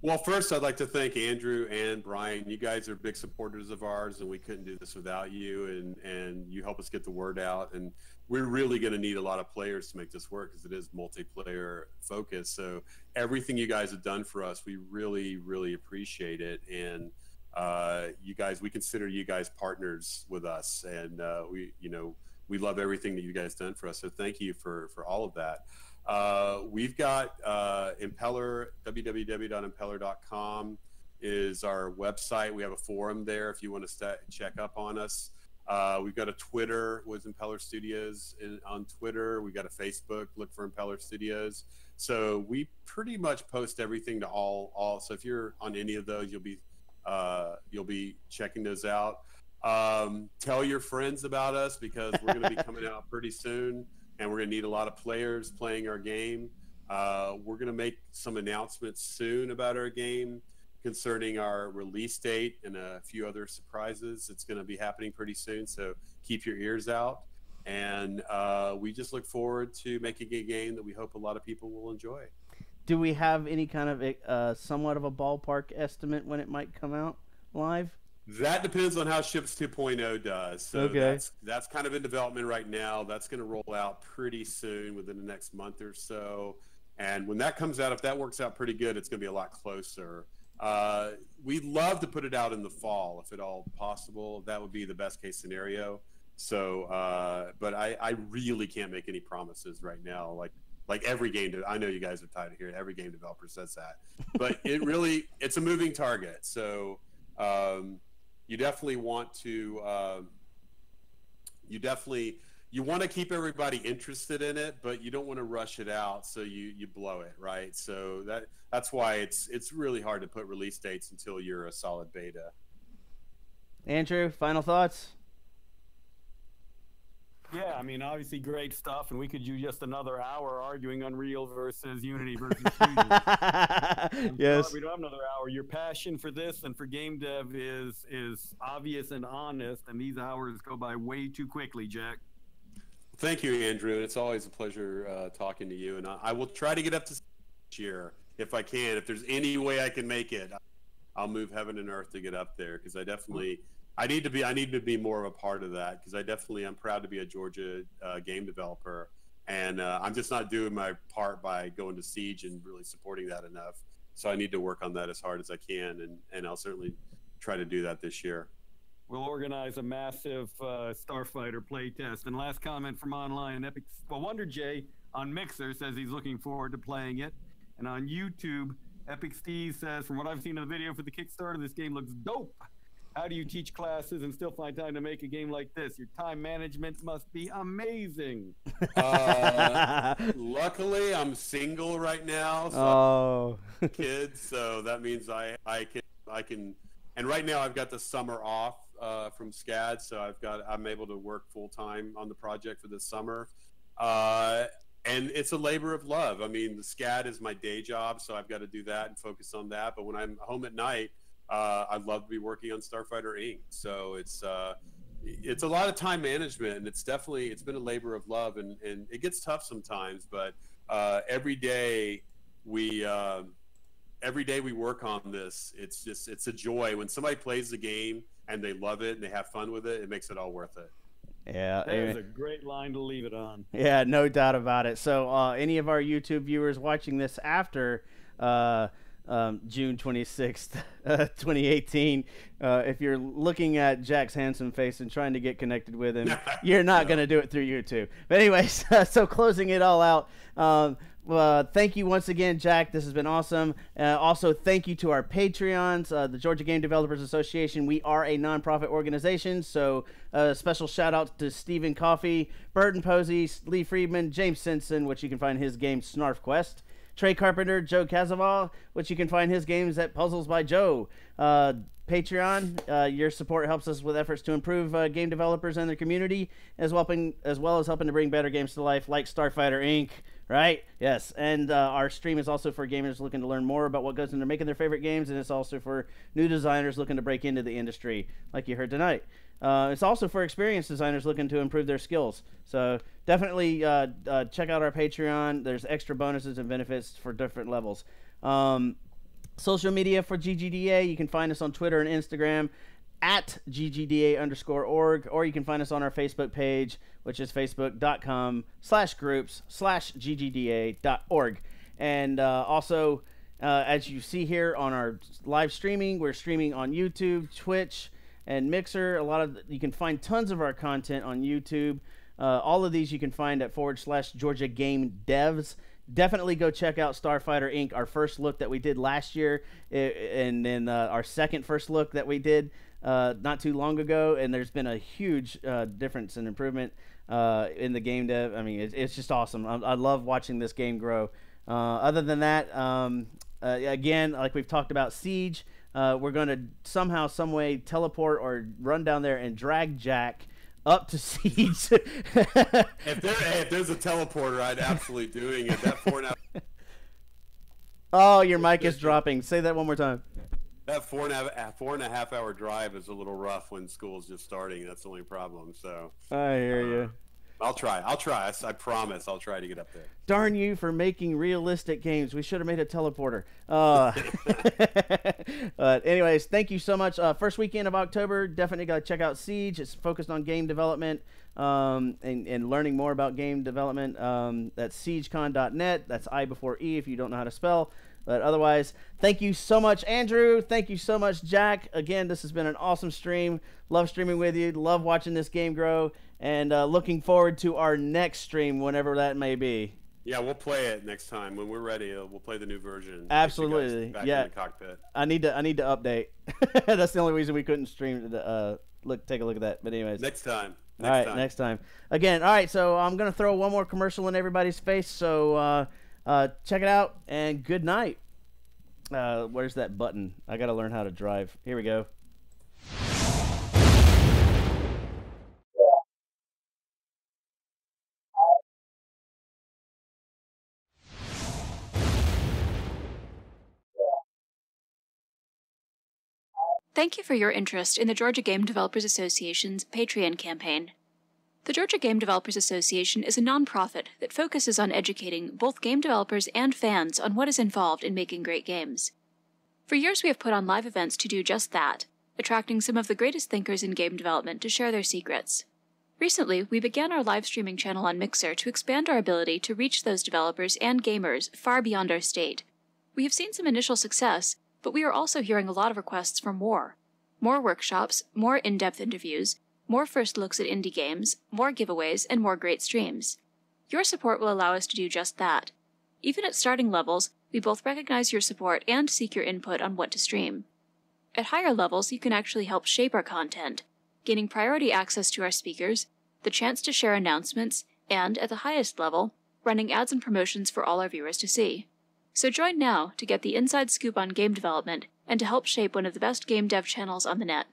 Well, first, I'd like to thank Andrew and Brian. You guys are big supporters of ours, and we couldn't do this without you, and you help us get the word out. And we're really going to need a lot of players to make this work because it is multiplayer focused. So everything you guys have done for us, we really, really appreciate it. And you guys, we consider you guys partners with us, and we love everything that you guys done for us. So thank you for all of that. We've got Impeller, www.impeller.com is our website. We have a forum there if you want to check up on us. We've got a Twitter with Impeller Studios on Twitter. We've got a Facebook, look for Impeller Studios. So we pretty much post everything to all. So if you're on any of those, you'll be checking those out. Tell your friends about us because we're going to be coming out pretty soon. And we're going to need a lot of players playing our game. We're going to make some announcements soon about our game concerning our release date and a few other surprises. It's going to be happening pretty soon, so keep your ears out. And we just look forward to making a game that we hope a lot of people will enjoy. Do we have any kind of somewhat of a ballpark estimate when it might come out live? That depends on how Ships 2.0 does. So okay. That's kind of in development right now. That's going to roll out pretty soon within the next month or so. And when that comes out, if that works out pretty good, it's going to be a lot closer. We'd love to put it out in the fall, if at all possible. That would be the best case scenario. So, but I really can't make any promises right now. Like every game, I know you guys are tired of hearing every game developer says that, but it's a moving target. So, you definitely want to you want to keep everybody interested in it, but you don't want to rush it out so you blow it, right? So that's why it's really hard to put release dates until you're a solid beta. Andrew, final thoughts? Yeah, I mean, obviously great stuff, and we could do just another hour arguing Unreal versus Unity versus Fusion. Yes. We don't have another hour. Your passion for this and for game dev is obvious and honest, and these hours go by way too quickly, Jack. Thank you, Andrew. It's always a pleasure talking to you, and I will try to get up to this year if I can. If there's any way I can make it, I'll move heaven and earth to get up there because I need to be more of a part of that because I'm proud to be a Georgia game developer, and I'm just not doing my part by going to Siege and really supporting that enough. So I need to work on that as hard as I can, and I'll certainly try to do that this year. We'll organize a massive Starfighter playtest. And last comment from online, Wonder J on Mixer says he's looking forward to playing it, and on YouTube, Epic Steve says, from what I've seen of the video for the Kickstarter, this game looks dope. How do you teach classes and still find time to make a game like this? Your time management must be amazing. Luckily, I'm single right now. So kids, so that means I can. And right now, I've got the summer off from SCAD, so I'm able to work full time on the project for this summer. And it's a labor of love. I mean, the SCAD is my day job, so I've got to do that and focus on that. But when I'm home at night, I'd love to be working on Starfighter Inc. So it's a lot of time management, and it's been a labor of love, and it gets tough sometimes. But every day we work on this. It's a joy when somebody plays the game and they love it and they have fun with it. It makes it all worth it. Yeah, there's a great line to leave it on. Yeah, no doubt about it. So any of our YouTube viewers watching this after June 26th, 2018, if you're looking at Jack's handsome face and trying to get connected with him, you're not going to do it through YouTube. But anyways, so closing it all out, thank you once again, Jack. This has been awesome. Also, thank you to our Patreons, the Georgia Game Developers Association. We are a nonprofit organization, so special shout out to Stephen Coffey, Burton Posey, Lee Friedman, James Simpson, which you can find his game Snarf Quest, Trey Carpenter, Joe Casaval, which you can find his games at Puzzles by Joe. Patreon, your support helps us with efforts to improve game developers and their community, as well as helping to bring better games to life, like Starfighter Inc., right? Yes, and our stream is also for gamers looking to learn more about what goes into making their favorite games, and it's also for new designers looking to break into the industry, like you heard tonight. It's also for experienced designers looking to improve their skills. So definitely check out our Patreon. There's extra bonuses and benefits for different levels. Social media for GGDA, you can find us on Twitter and Instagram at ggda_org, or you can find us on our Facebook page, which is facebook.com/groups/ggda.org. And also, as you see here on our live streaming, we're streaming on YouTube, Twitch, and Mixer. You can find tons of our content on YouTube. All of these you can find at /Georgia Game Devs. Definitely go check out Starfighter Inc., our first look that we did last year, and then our second first look that we did not too long ago. And there's been a huge difference and improvement in the game dev. I mean, it's just awesome. I love watching this game grow. Other than that, again, like we've talked about Siege, we're going to somehow, some way teleport or run down there and drag Jack up to Siege. If there's a teleporter, I'd absolutely doing it. That 4.5. Oh, your mic is dropping. Say that one more time. That 4.5 hour drive is a little rough when school's just starting. That's the only problem. So I hear you. I'll try. I promise. I'll try to get up there. Darn you for making realistic games. We should have made a teleporter. But anyways, thank you so much. First weekend of October, definitely got to check out Siege. It's focused on game development and learning more about game development. That's siegecon.net. That's I before E if you don't know how to spell. But otherwise, thank you so much, Andrew. Thank you so much, Jack. Again, this has been an awesome stream. Love streaming with you. Love watching this game grow. And looking forward to our next stream, whenever that may be. Yeah, we'll play it next time. When we're ready, we'll play the new version. Absolutely. Back Yeah. in the cockpit. I need to update. That's the only reason we couldn't stream. Take a look at that. But anyways. Next time. Next time. Again, all right, so I'm going to throw one more commercial in everybody's face. So check it out, and good night. Where's that button? I got to learn how to drive. Here we go. Thank you for your interest in the Georgia Game Developers Association's Patreon campaign. The Georgia Game Developers Association is a nonprofit that focuses on educating both game developers and fans on what is involved in making great games. For years we have put on live events to do just that, attracting some of the greatest thinkers in game development to share their secrets. Recently, we began our live streaming channel on Mixer to expand our ability to reach those developers and gamers far beyond our state. We have seen some initial success, but we are also hearing a lot of requests for more. More workshops, more in-depth interviews, more first looks at indie games, more giveaways, and more great streams. Your support will allow us to do just that. Even at starting levels, we both recognize your support and seek your input on what to stream. At higher levels, you can actually help shape our content, gaining priority access to our speakers, the chance to share announcements, and, at the highest level, running ads and promotions for all our viewers to see. So join now to get the inside scoop on game development and to help shape one of the best game dev channels on the net.